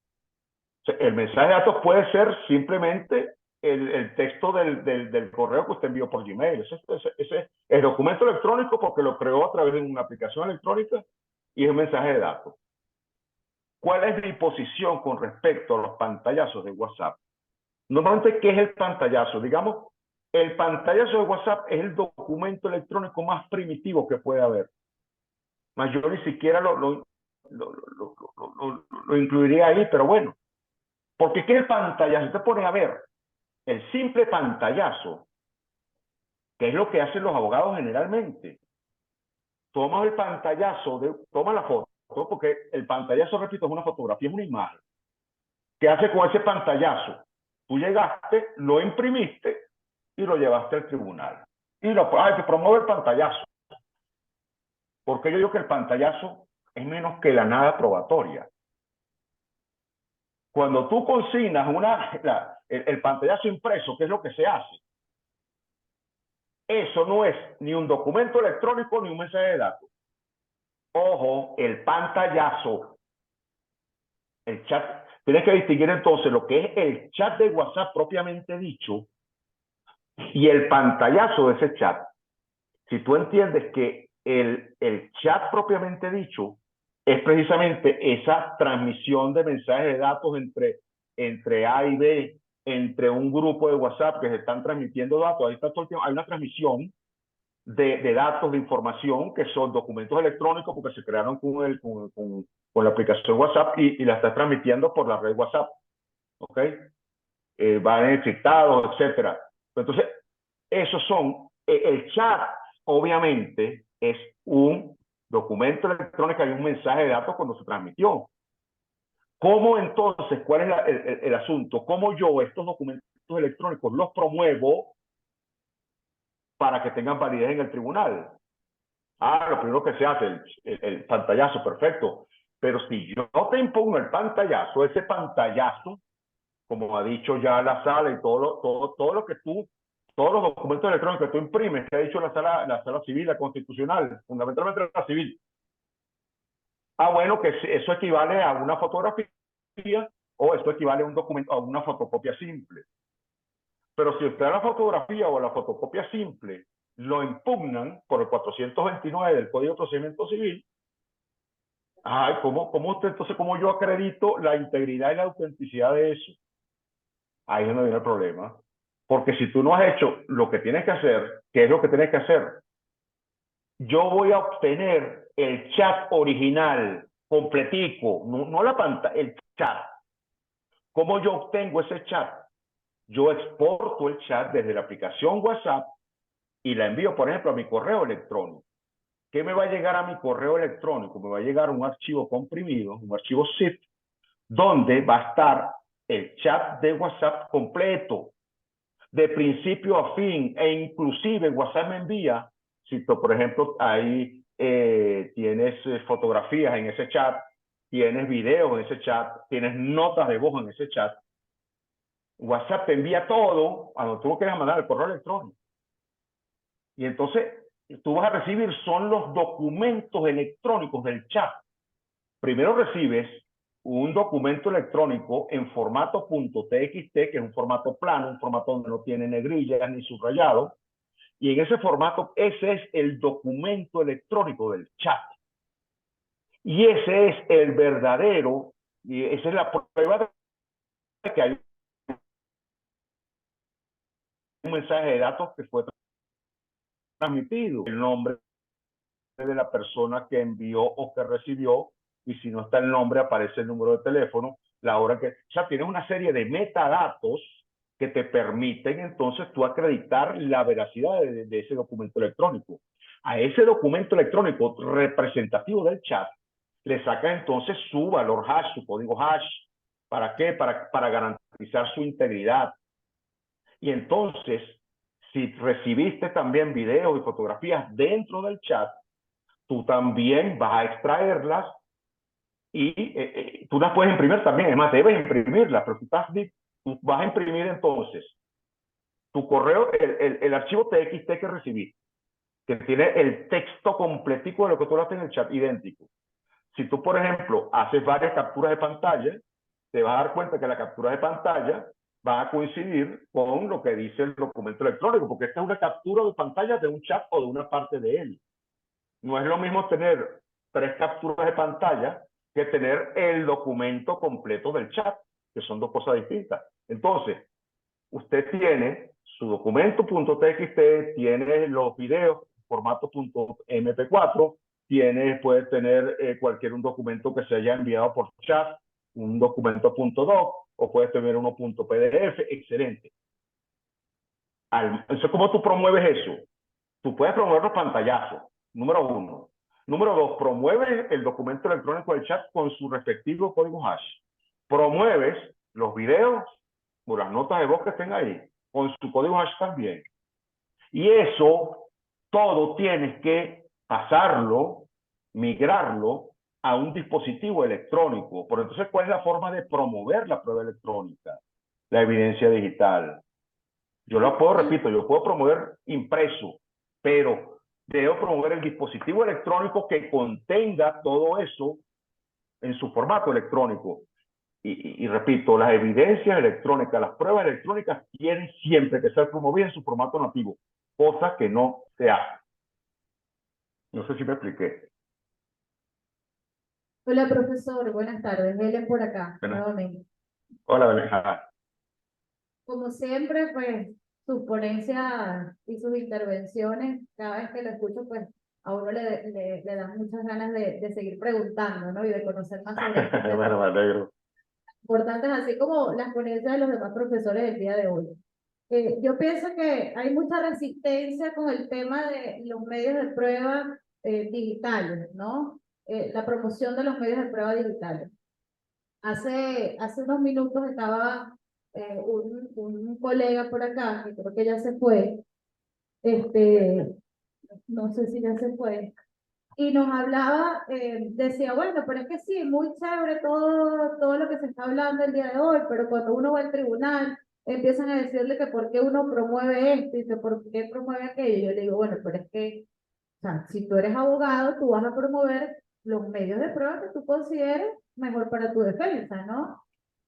O sea, el mensaje de datos puede ser simplemente el texto del correo que usted envió por Gmail. Ese es el documento electrónico porque lo creó a través de una aplicación electrónica y es un mensaje de datos. ¿Cuál es mi posición con respecto a los pantallazos de WhatsApp? Normalmente, ¿qué es el pantallazo? Digamos, el pantallazo de WhatsApp es el documento electrónico más primitivo que puede haber. Más yo ni siquiera lo incluiría ahí, pero bueno. Porque ¿qué es el pantallazo? Usted pone a ver, el simple pantallazo, que es lo que hacen los abogados generalmente. Toma el pantallazo, toma la foto, porque el pantallazo, repito, es una fotografía, es una imagen. ¿Qué hace con ese pantallazo? Tú llegaste, lo imprimiste y lo llevaste al tribunal. Y te promueve el pantallazo. Porque yo digo que el pantallazo es menos que la nada probatoria. Cuando tú consignas el pantallazo impreso, ¿qué es lo que se hace? Eso no es ni un documento electrónico ni un mensaje de datos. Ojo, el pantallazo. El chat. Tienes que distinguir entonces lo que es el chat de WhatsApp propiamente dicho y el pantallazo de ese chat. Si tú entiendes que el chat propiamente dicho es precisamente esa transmisión de mensajes de datos entre A y B, entre un grupo de WhatsApp que se están transmitiendo datos, ahí está todo el tiempo, hay una transmisión de datos, de información, que son documentos electrónicos porque se crearon con la aplicación WhatsApp y la está transmitiendo por la red WhatsApp. ¿Ok? Van encriptados, etcétera. Entonces, esos son, el chat obviamente es un documento electrónico y un mensaje de datos cuando se transmitió. ¿Cómo entonces, cuál es el asunto? ¿Cómo yo estos documentos electrónicos los promuevo para que tengan validez en el tribunal? Lo primero que se hace, el pantallazo, perfecto. Pero si yo te impongo el pantallazo, ese pantallazo, como ha dicho ya la sala y todo lo que todos los documentos electrónicos que tú imprimes, que ha dicho la sala civil, la constitucional, fundamentalmente la civil. Bueno, que eso equivale a una fotografía o esto equivale a un documento, a una fotocopia simple. Pero si usted a la fotografía o a la fotocopia simple lo impugnan por el 429 del Código de Procedimiento Civil, ¿cómo yo acredito la integridad y la autenticidad de eso? Ahí es donde viene el problema. Porque si tú no has hecho lo que tienes que hacer, ¿qué es lo que tienes que hacer? Yo voy a obtener el chat original, completico, no la pantalla, el chat. ¿Cómo yo obtengo ese chat? Yo exporto el chat desde la aplicación WhatsApp y la envío, por ejemplo, a mi correo electrónico. ¿Qué me va a llegar a mi correo electrónico? Me va a llegar un archivo comprimido, un archivo zip, donde va a estar el chat de WhatsApp completo, de principio a fin, e inclusive WhatsApp me envía, si tú, por ejemplo, ahí tienes fotografías en ese chat, tienes videos en ese chat, tienes notas de voz en ese chat, WhatsApp te envía todo a donde tú lo quieras mandar el correo electrónico. Y entonces tú vas a recibir son los documentos electrónicos del chat. Primero recibes un documento electrónico en formato .txt, que es un formato plano, un formato donde no tiene negrillas ni subrayado, y en ese formato, ese es el documento electrónico del chat. Y ese es el verdadero, y esa es la prueba de que hay un mensaje de datos que fue transmitido, el nombre de la persona que envió o que recibió, y si no está el nombre aparece el número de teléfono, la hora que, o sea, tienes una serie de metadatos que te permiten entonces tú acreditar la veracidad de ese documento electrónico. A ese documento electrónico representativo del chat le saca entonces su valor hash, su código hash. ¿Para qué? Para garantizar su integridad. Y entonces, si recibiste también videos y fotografías dentro del chat, tú también vas a extraerlas y tú las puedes imprimir también. Es más, debes imprimirlas, pero tú vas a imprimir entonces tu correo, el archivo TXT que recibiste. que tiene el texto completico de lo que tú hablaste en el chat, idéntico. Si tú, por ejemplo, haces varias capturas de pantalla, te vas a dar cuenta que la captura de pantalla va a coincidir con lo que dice el documento electrónico, porque esta es una captura de pantalla de un chat o de una parte de él. No es lo mismo tener 3 capturas de pantalla que tener el documento completo del chat, que son 2 cosas distintas. Entonces, usted tiene su documento.txt, tiene los videos formato .mp4, puede tener cualquier un documento que se haya enviado por chat, un documento .doc, o puedes tener uno .pdf, excelente. Entonces, ¿cómo tú promueves eso? Tú puedes promover los pantallazos, número 1. Número 2, promueves el documento electrónico del chat con su respectivo código hash. Promueves los videos o las notas de voz que estén ahí con su código hash también. Y eso todo tienes que pasarlo, migrarlo a un dispositivo electrónico. Por entonces, ¿cuál es la forma de promover la prueba electrónica? La evidencia digital. Yo lo puedo, repito, yo puedo promover impreso, pero debo promover el dispositivo electrónico que contenga todo eso en su formato electrónico. Y repito, las evidencias electrónicas, las pruebas electrónicas tienen siempre que ser promovidas en su formato nativo, cosa que no se hace. No sé si me expliqué. Hola, profesor. Buenas tardes. Helen por acá, nuevamente. Hola, Belén. Como siempre, pues, sus ponencias y sus intervenciones, cada vez que lo escucho, pues, a uno le dan muchas ganas de seguir preguntando, ¿no? Y de conocer más sobre este tema. Bueno, me alegro. Importantes, así como las ponencias de los demás profesores del día de hoy. Yo pienso que hay mucha resistencia con el tema de los medios de prueba digitales, ¿no? La promoción de los medios de prueba digitales. Hace unos minutos estaba un colega por acá, que creo que ya se fue, no sé si ya se fue, y nos hablaba, decía, bueno, pero es que sí, muy chévere todo lo que se está hablando el día de hoy, pero cuando uno va al tribunal, empiezan a decirle que por qué uno promueve esto y que por qué promueve aquello. Y yo le digo, bueno, pero es que, o sea, si tú eres abogado, tú vas a promover los medios de prueba que tú consideres mejor para tu defensa, ¿no?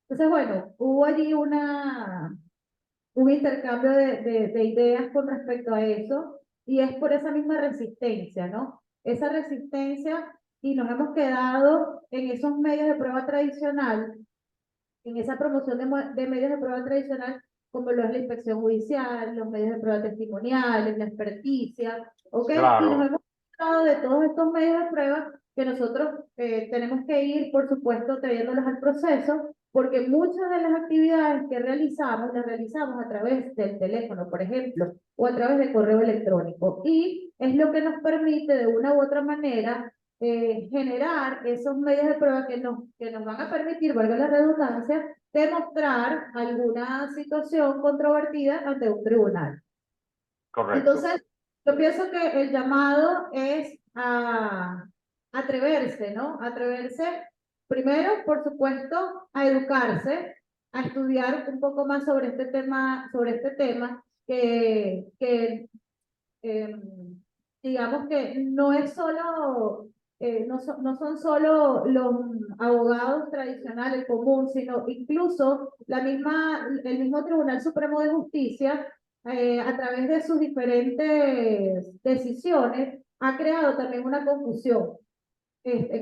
Entonces, bueno, hubo allí un intercambio de ideas con respecto a eso, y es por esa misma resistencia, ¿no? Esa resistencia, y nos hemos quedado en esos medios de prueba tradicional, en esa promoción de medios de prueba tradicional, como lo es la inspección judicial, los medios de prueba testimoniales, la experticia, ¿ok? Claro. Y nos hemos quedado de todos estos medios de prueba que nosotros tenemos que ir, por supuesto, trayéndolos al proceso, porque muchas de las actividades que realizamos, las realizamos a través del teléfono, por ejemplo, o a través de correo electrónico. Y es lo que nos permite, de una u otra manera, generar esos medios de prueba que nos van a permitir, valga la redundancia, demostrar alguna situación controvertida ante un tribunal. Correcto. Entonces, yo pienso que el llamado es a atreverse, ¿no? Atreverse, primero, por supuesto, a educarse, a estudiar un poco más sobre este tema que digamos que no es solo, no son solo los abogados tradicionales común, sino incluso el mismo Tribunal Supremo de Justicia, a través de sus diferentes decisiones, ha creado también una confusión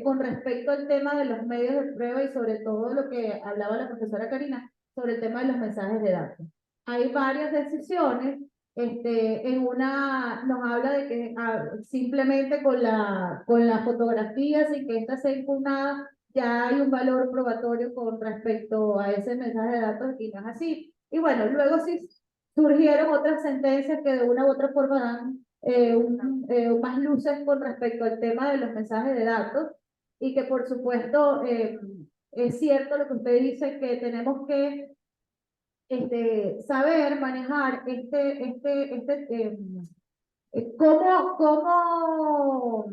con respecto al tema de los medios de prueba, y sobre todo lo que hablaba la profesora Karina sobre el tema de los mensajes de datos. Hay varias decisiones. En una nos habla de que simplemente con la fotografía, sin que ésta sea impugnada, ya hay un valor probatorio con respecto a ese mensaje de datos, y no es así. Y bueno, luego sí surgieron otras sentencias que de una u otra forma dan más luces con respecto al tema de los mensajes de datos, y que por supuesto es cierto lo que usted dice, que tenemos que saber manejar cómo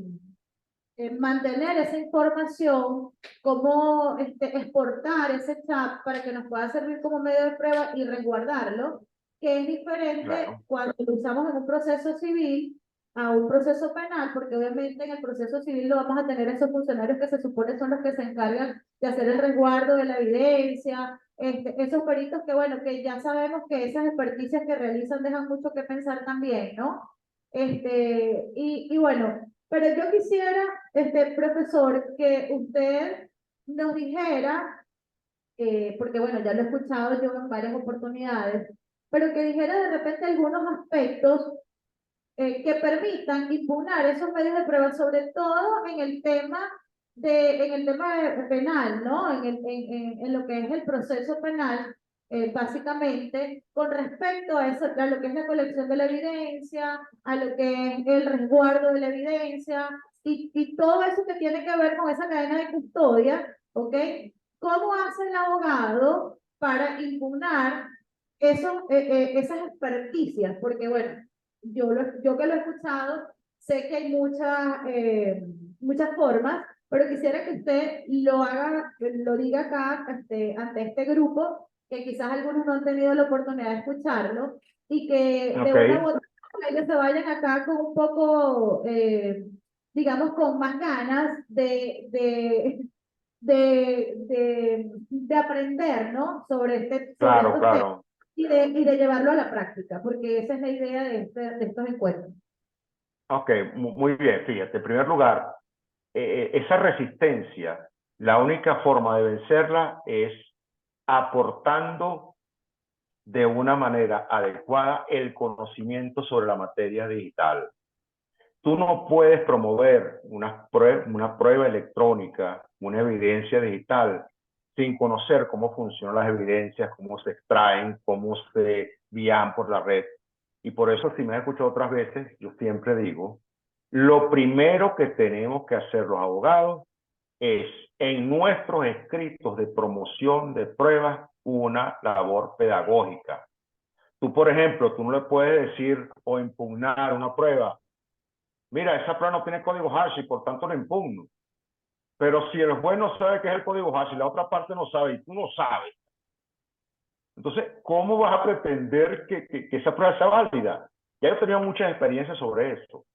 mantener esa información, cómo exportar ese chat para que nos pueda servir como medio de prueba y resguardarlo, que es diferente Claro. cuando lo usamos en un proceso civil a un proceso penal, porque obviamente en el proceso civil lo vamos a tener esos funcionarios que se supone son los que se encargan de hacer el resguardo de la evidencia, esos peritos que, bueno, que ya sabemos que esas experticias que realizan dejan mucho que pensar también, ¿no? Y bueno, pero yo quisiera, profesor, que usted nos dijera, porque bueno, ya lo he escuchado yo en varias oportunidades, pero que dijera de repente algunos aspectos que permitan impugnar esos medios de prueba, sobre todo en el tema penal, ¿no? En lo que es el proceso penal, básicamente, con respecto a, eso, a lo que es la colección de la evidencia, a lo que es el resguardo de la evidencia, y todo eso que tiene que ver con esa cadena de custodia, ¿ok? ¿Cómo hace el abogado para impugnar esas experticias? Porque, bueno, yo que lo he escuchado, sé que hay muchas formas, pero quisiera que usted lo haga, lo diga acá ante este grupo, que quizás algunos no han tenido la oportunidad de escucharlo, y que de una u Ok, otra forma ellos se vayan acá con un poco, digamos, con más ganas de aprender, ¿no? Sobre claro, estos temas claro. y de llevarlo a la práctica, porque esa es la idea de estos encuentros. Ok, muy bien, fíjate, en primer lugar, esa resistencia, la única forma de vencerla es aportando de una manera adecuada el conocimiento sobre la materia digital. Tú no puedes promover una prueba electrónica, una evidencia digital, sin conocer cómo funcionan las evidencias, cómo se extraen, cómo se viajan por la red. Y por eso, si me has escuchado otras veces, yo siempre digo, lo primero que tenemos que hacer los abogados es, en nuestros escritos de promoción de pruebas, una labor pedagógica. Tú, por ejemplo, tú no le puedes decir o impugnar una prueba: mira, esa prueba no tiene código hash y por tanto la impugno. Pero si el juez no sabe qué es el código hash y la otra parte no sabe y tú no sabes, entonces, ¿cómo vas a pretender que esa prueba sea válida? Ya yo he tenido muchas experiencias sobre eso,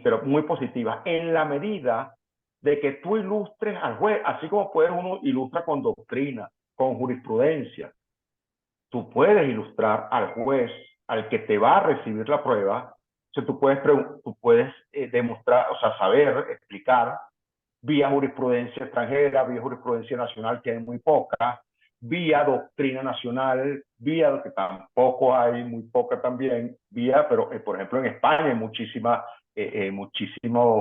pero muy positivas, en la medida de que tú ilustres al juez, así como puedes uno ilustra con doctrina, con jurisprudencia. Tú puedes ilustrar al juez, al que te va a recibir la prueba. O sea, tú puedes demostrar, o sea, saber, explicar, vía jurisprudencia extranjera, vía jurisprudencia nacional, que hay muy poca, vía doctrina nacional, vía que tampoco hay, muy poca también, pero por ejemplo en España hay muchísima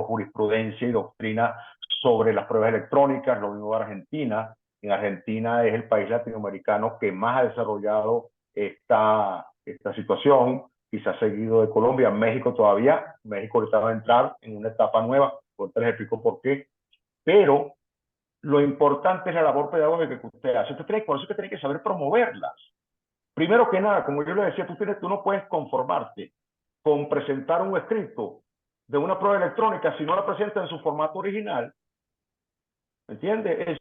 jurisprudencia y doctrina sobre las pruebas electrónicas, lo mismo en Argentina. En Argentina es el país latinoamericano que más ha desarrollado esta situación, quizás seguido de Colombia. México todavía, México ahorita va a entrar en una etapa nueva, ahorita les explico por qué, pero lo importante es la labor pedagógica que usted hace. Por eso que tiene que saber promoverlas. Primero que nada, como yo le decía, tú no puedes conformarte con presentar un escrito de una prueba electrónica si no la presenta en su formato original, ¿me entiende?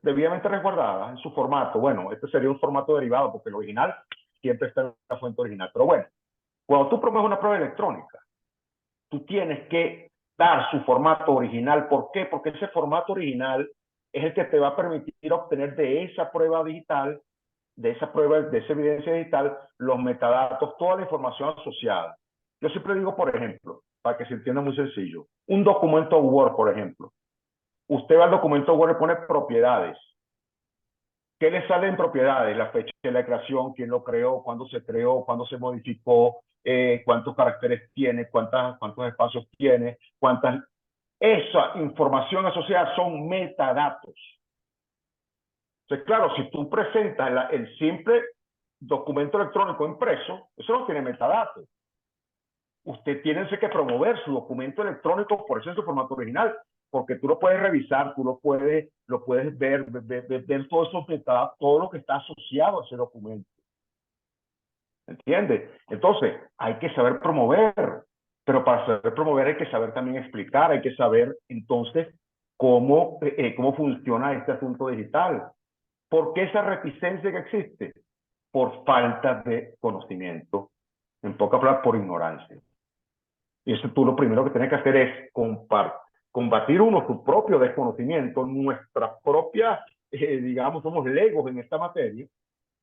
Debidamente resguardada en su formato. Bueno, este sería un formato derivado porque el original siempre está en la fuente original. Pero bueno, cuando tú promueves una prueba electrónica, tú tienes que dar su formato original. ¿Por qué? Porque ese formato original es el que te va a permitir obtener de esa prueba digital, de esa evidencia digital, los metadatos, toda la información asociada. Yo siempre digo, por ejemplo, para que se entienda muy sencillo, un documento Word, por ejemplo. Usted va al documento Word y pone propiedades. ¿Qué le sale en propiedades? La fecha de la creación, quién lo creó, cuándo se modificó, cuántos caracteres tiene, cuántos espacios tiene, cuántas... Esa información asociada son metadatos. Entonces, claro, si tú presentas el simple documento electrónico impreso, eso no tiene metadatos. Usted tiene que promover su documento electrónico, por eso es su formato original, porque tú lo puedes revisar, tú lo puedes ver todos esos metadatos, todo lo que está asociado a ese documento. ¿Entiendes? Entonces, hay que saber promover, pero para saber promover hay que saber también explicar, hay que saber entonces cómo funciona este asunto digital. ¿Por qué esa reticencia que existe? Por falta de conocimiento, en pocas palabras, por ignorancia. Y eso tú lo primero que tienes que hacer es combatir uno su propio desconocimiento, nuestra propia, digamos, somos legos en esta materia,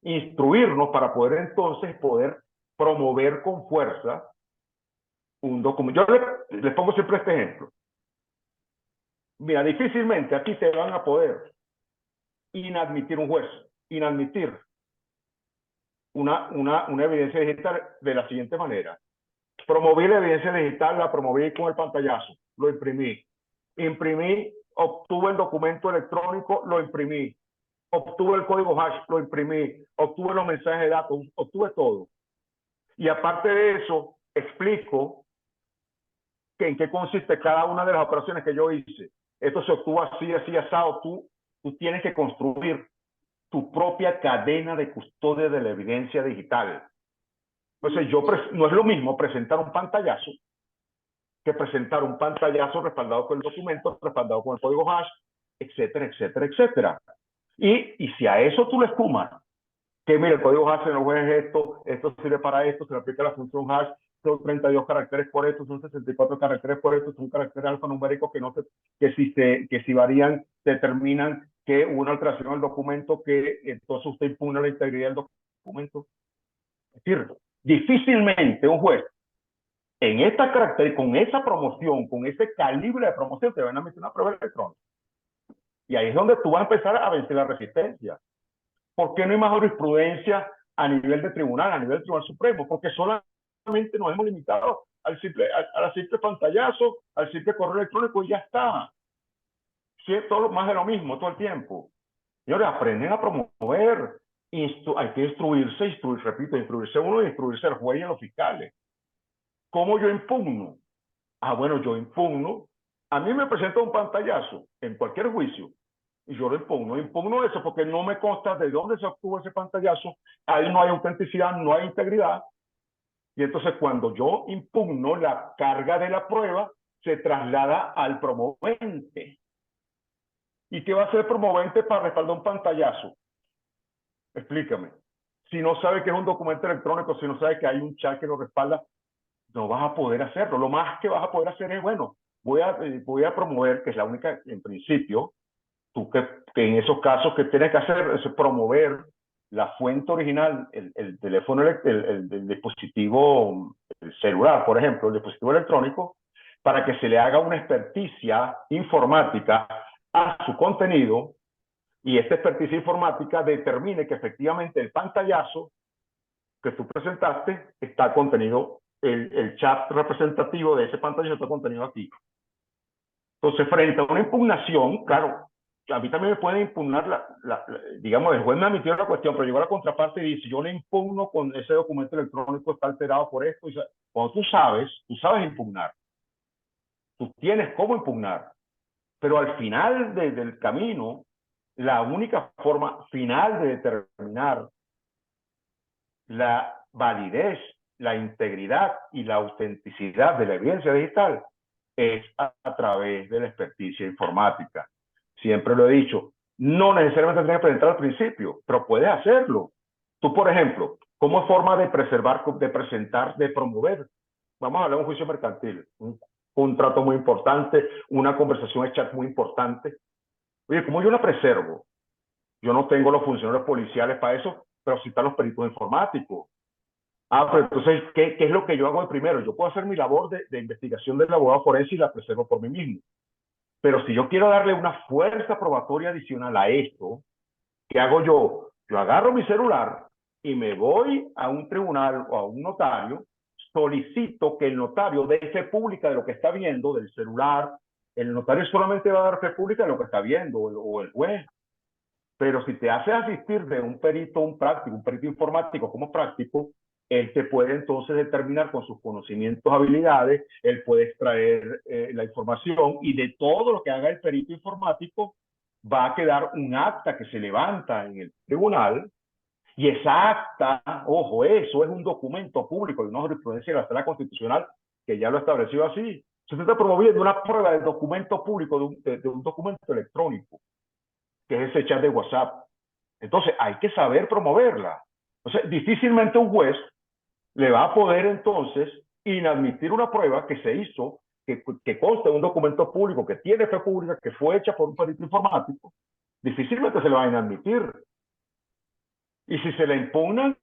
instruirnos para poder entonces promover con fuerza un documento. Yo les pongo siempre este ejemplo. Mira, difícilmente aquí te van a poder inadmitir un juez, inadmitir una evidencia digital de la siguiente manera. Promoví la evidencia digital, la promoví con el pantallazo, lo imprimí. Imprimí, obtuve el documento electrónico, lo imprimí. Obtuve el código hash, lo imprimí. Obtuve los mensajes de datos, obtuve todo. Y aparte de eso, explico que en qué consiste cada una de las operaciones que yo hice. Esto se obtuvo así, así, asado. Tú tienes que construir tu propia cadena de custodia de la evidencia digital. Entonces, no es lo mismo presentar un pantallazo que presentar un pantallazo respaldado con el documento, respaldado con el código hash, etcétera, etcétera, etcétera. Y si a eso tú le sumas que, mira, el código hash en el juez es esto sirve para esto, se le aplica la función hash, son 32 caracteres por esto, son 64 caracteres por esto, son caracteres alfanuméricos que si varían, determinan que hubo una alteración del documento, que entonces usted impugna la integridad del documento. Es decir, difícilmente un juez en esta característica, con esa promoción, con ese calibre de promoción, te van a meter una prueba electrónica. Y ahí es donde tú vas a empezar a vencer la resistencia. ¿Por qué no hay más jurisprudencia a nivel de tribunal, a nivel del Tribunal Supremo? Porque solamente nos hemos limitado al simple pantallazo, al simple correo electrónico y ya está. Sí, todo más de lo mismo, todo el tiempo. Señores, aprenden a promover. Hay que instruirse, repito, instruirse uno y instruirse el juez y los fiscales. ¿Cómo yo impugno? Bueno, yo impugno. A mí me presenta un pantallazo en cualquier juicio y yo lo impugno. Impugno eso porque no me consta de dónde se obtuvo ese pantallazo. Ahí no hay autenticidad, no hay integridad. Y entonces cuando yo impugno, la carga de la prueba se traslada al promovente. ¿Y qué va a hacer el promovente para respaldar un pantallazo? Explícame. Si no sabe que es un documento electrónico, si no sabe que hay un chat que lo respalda, no vas a poder hacerlo. Lo más que vas a poder hacer es, bueno, voy a promover, que es la única, en principio, tú que en esos casos que tienes que hacer es promover la fuente original, el teléfono, el dispositivo, el celular, por ejemplo, el dispositivo electrónico, para que se le haga una experticia informática a su contenido y esta experticia informática determine que efectivamente el pantallazo que tú presentaste está contenido, el chat representativo de ese pantallazo está contenido aquí. Entonces, frente a una impugnación, claro, a mí también me pueden impugnar, digamos, el juez me admitió la cuestión, pero llegó a la contraparte y dice, yo le impugno con ese documento electrónico, está alterado por esto. Cuando tú sabes impugnar, tú tienes cómo impugnar, pero al final del camino, la única forma final de determinar la validez, la integridad y la autenticidad de la evidencia digital es a través de la experticia informática. Siempre lo he dicho, no necesariamente tienes que presentar al principio, pero puedes hacerlo. Tú, por ejemplo, como forma de preservar, de presentar, de promover, vamos a hablar de un juicio mercantil, un contrato muy importante, una conversación de chat muy importante. Oye, ¿cómo yo la preservo? Yo no tengo los funcionarios policiales para eso, pero sí están los peritos informáticos. Pero entonces, ¿qué es lo que yo hago de primero? Yo puedo hacer mi labor de investigación del abogado forense y la preservo por mí mismo. Pero si yo quiero darle una fuerza probatoria adicional a esto, ¿qué hago yo? Yo agarro mi celular y me voy a un tribunal o a un notario, solicito que el notario dé fe pública de lo que está viendo del celular. El notario solamente va a dar fe pública de lo que está viendo, o el juez. Pero si te hace asistir de un perito informático como práctico, él te puede entonces determinar con sus conocimientos, habilidades, él puede extraer la información y de todo lo que haga el perito informático va a quedar un acta que se levanta en el tribunal y esa acta, ojo, eso es un documento público de una jurisprudencia de la Sala Constitucional que ya lo ha establecido así. Se está promoviendo una prueba de documento público de un documento electrónico, que es ese chat de WhatsApp. Entonces, hay que saber promoverla. Entonces, difícilmente un juez le va a poder entonces inadmitir una prueba que se hizo, que consta en un documento público, que tiene fe pública, que fue hecha por un perito informático, difícilmente se le va a inadmitir. Y si se le impugnan,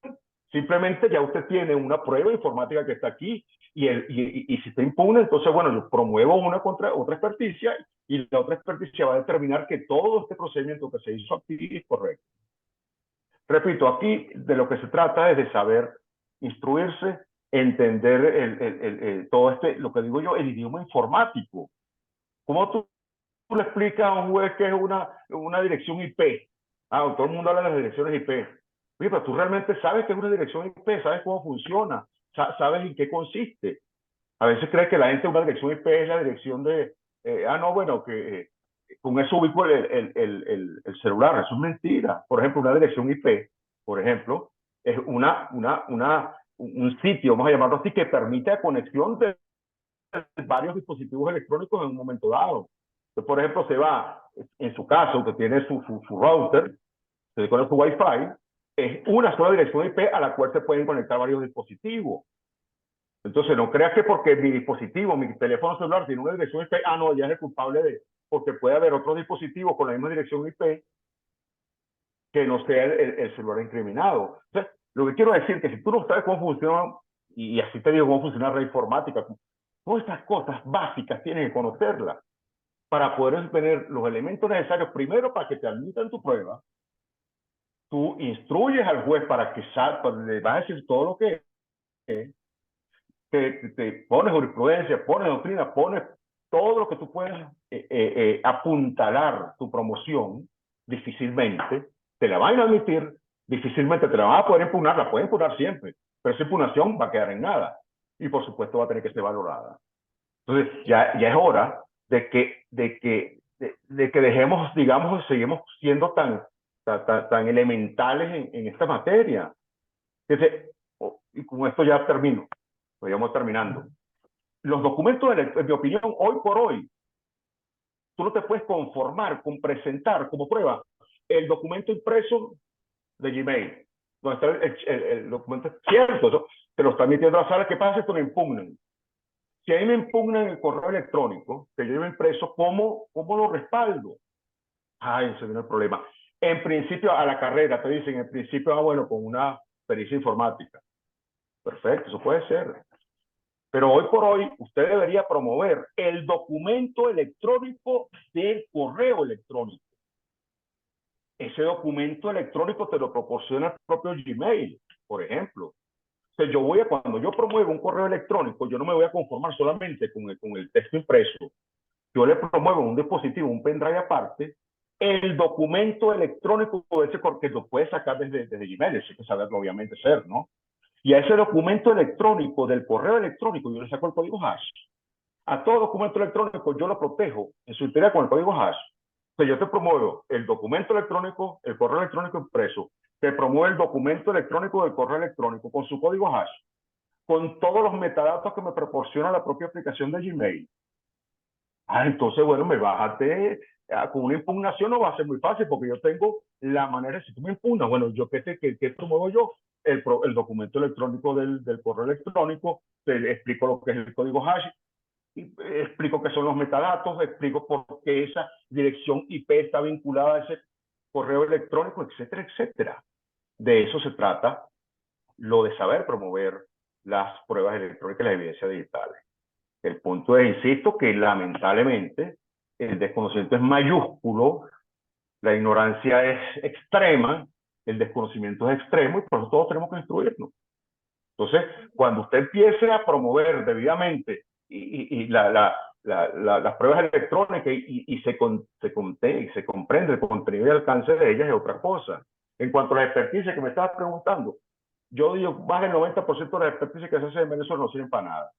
simplemente ya usted tiene una prueba informática que está aquí, y si te impugna, entonces, bueno, yo promuevo una contra otra experticia, y la otra experticia va a determinar que todo este procedimiento que se hizo aquí es correcto. Repito, aquí de lo que se trata es de saber instruirse, entender todo lo que digo yo, el idioma informático. ¿Cómo tú le explicas a un juez que es una dirección IP? Todo el mundo habla de las direcciones IP. Oye, pero tú realmente sabes que es una dirección IP, sabes cómo funciona, sabes en qué consiste. A veces cree que la gente una dirección IP es la dirección de, no, bueno, que con eso ubico el celular. Eso es mentira. Por ejemplo, una dirección IP, por ejemplo, es un sitio, vamos a llamarlo así, que permite la conexión de varios dispositivos electrónicos en un momento dado. Entonces, por ejemplo, se va, en su caso, que tiene su router, se conecta su Wi-Fi, es una sola dirección IP a la cual se pueden conectar varios dispositivos. Entonces, no creas que porque mi dispositivo, mi teléfono celular tiene una dirección IP, no, ya es el culpable de, porque puede haber otros dispositivos con la misma dirección IP que no sea el celular incriminado. Entonces, lo que quiero decir es que si tú no sabes cómo funciona, y así te digo cómo funciona la informática, todas estas cosas básicas tienes que conocerlas para poder tener los elementos necesarios, primero para que te admitan tu prueba. Tú instruyes al juez para que le vas a decir todo lo que es, te pones jurisprudencia, pones doctrina, pones todo lo que tú puedas apuntalar tu promoción, difícilmente te la van a admitir, difícilmente te la van a poder impugnar, la pueden impugnar siempre, pero esa impugnación va a quedar en nada y por supuesto va a tener que ser valorada. Entonces ya es hora de que dejemos, digamos, seguimos siendo tan elementales en esta materia. Entonces, y con esto ya termino, pues vamos terminando. Los documentos, en mi opinión, hoy por hoy, tú no te puedes conformar con presentar como prueba el documento impreso de Gmail, donde está el documento cierto, eso te lo está emitiendo la sala. ¿Qué pasa si te lo impugnan? Si a mí me impugnan el correo electrónico que yo llevo impreso, ¿cómo lo respaldo? Ese viene el problema. En principio, a la carrera te dicen, en principio, bueno, con una pericia informática. Perfecto, eso puede ser. Pero hoy por hoy, usted debería promover el documento electrónico del correo electrónico. Ese documento electrónico te lo proporciona el propio Gmail, por ejemplo. Entonces, cuando yo promuevo un correo electrónico, yo no me voy a conformar solamente con el texto impreso. Yo le promuevo en un dispositivo, un pendrive aparte, el documento electrónico de ese correo, que lo puedes sacar desde Gmail, eso hay que saberlo obviamente hacer, ¿no? Y a ese documento electrónico del correo electrónico yo le saco el código hash. A todo documento electrónico yo lo protejo en su integridad con el código hash. Entonces yo te promuevo el documento electrónico, el correo electrónico impreso, te promueve el documento electrónico del correo electrónico con su código hash, con todos los metadatos que me proporciona la propia aplicación de Gmail. Entonces, bueno, bájate con una impugnación, no va a ser muy fácil porque yo tengo la manera, si tú me impugnas, bueno, yo ¿qué promuevo yo? El documento electrónico del correo electrónico, te explico lo que es el código hash, y explico qué son los metadatos, explico por qué esa dirección IP está vinculada a ese correo electrónico, etcétera, etcétera. De eso se trata lo de saber promover las pruebas electrónicas y las evidencias digitales. El punto es, insisto, que lamentablemente el desconocimiento es mayúsculo, la ignorancia es extrema, el desconocimiento es extremo y por eso todos tenemos que instruirnos. Entonces, cuando usted empiece a promover debidamente las pruebas electrónicas y se comprende el contenido y alcance de ellas, es otra cosa. En cuanto a la experticia que me estabas preguntando, yo digo, más del 90% de las experticias que se hacen en Venezuela no sirven para nada.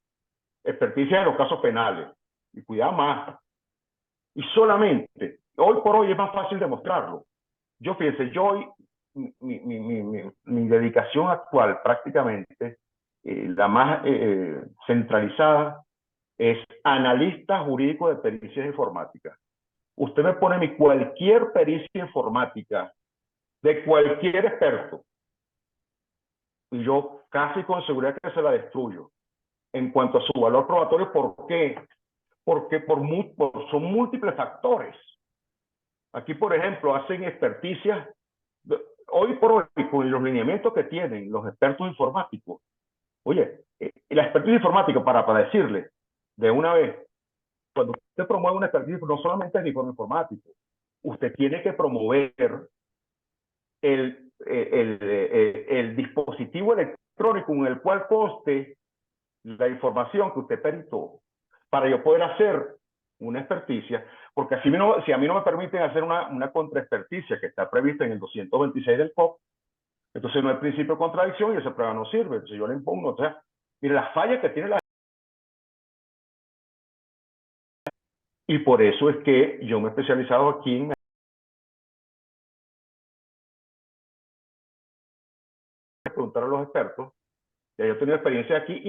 Experticia en los casos penales. Y cuidado más. Y solamente, hoy por hoy es más fácil demostrarlo. Fíjense, mi dedicación actual prácticamente, la más centralizada, es analista jurídico de pericias informáticas. Usted me pone cualquier pericia informática de cualquier experto y yo casi con seguridad que se la destruyo. en cuanto a su valor probatorio. ¿Por qué? Porque son múltiples factores. Aquí, por ejemplo, hacen experticias. Hoy por hoy, con los lineamientos que tienen los expertos informáticos, oye, la experticia informática, para decirle de una vez, cuando usted promueve una experticia, no solamente es el informe informático, usted tiene que promover el dispositivo electrónico en el cual conste la información que usted peritó, para yo poder hacer una experticia, porque así si a mí no me permiten hacer una contraexperticia que está prevista en el 226 del COP, entonces no hay principio de contradicción y esa prueba no sirve. Entonces yo le impugno. O sea, mire, las fallas que tiene la... Y por eso es que yo me he especializado aquí en preguntar a los expertos. Ya yo he tenido experiencia aquí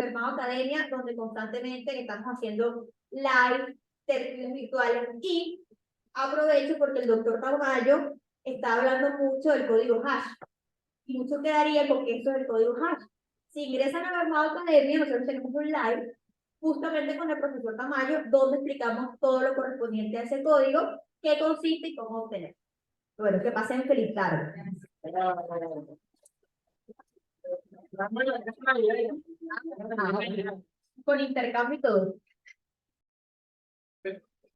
Armado Academia, donde constantemente estamos haciendo live, tertulias virtuales, y aprovecho porque el doctor Carballo está hablando mucho del código hash, y mucho quedaría con que esto es el código hash. Si ingresan a Armado Academia, nosotros tenemos un live justamente con el profesor Tamayo, donde explicamos todo lo correspondiente a ese código, qué consiste y cómo obtener. Bueno, que pasen feliz tarde. Con intercambio y todo.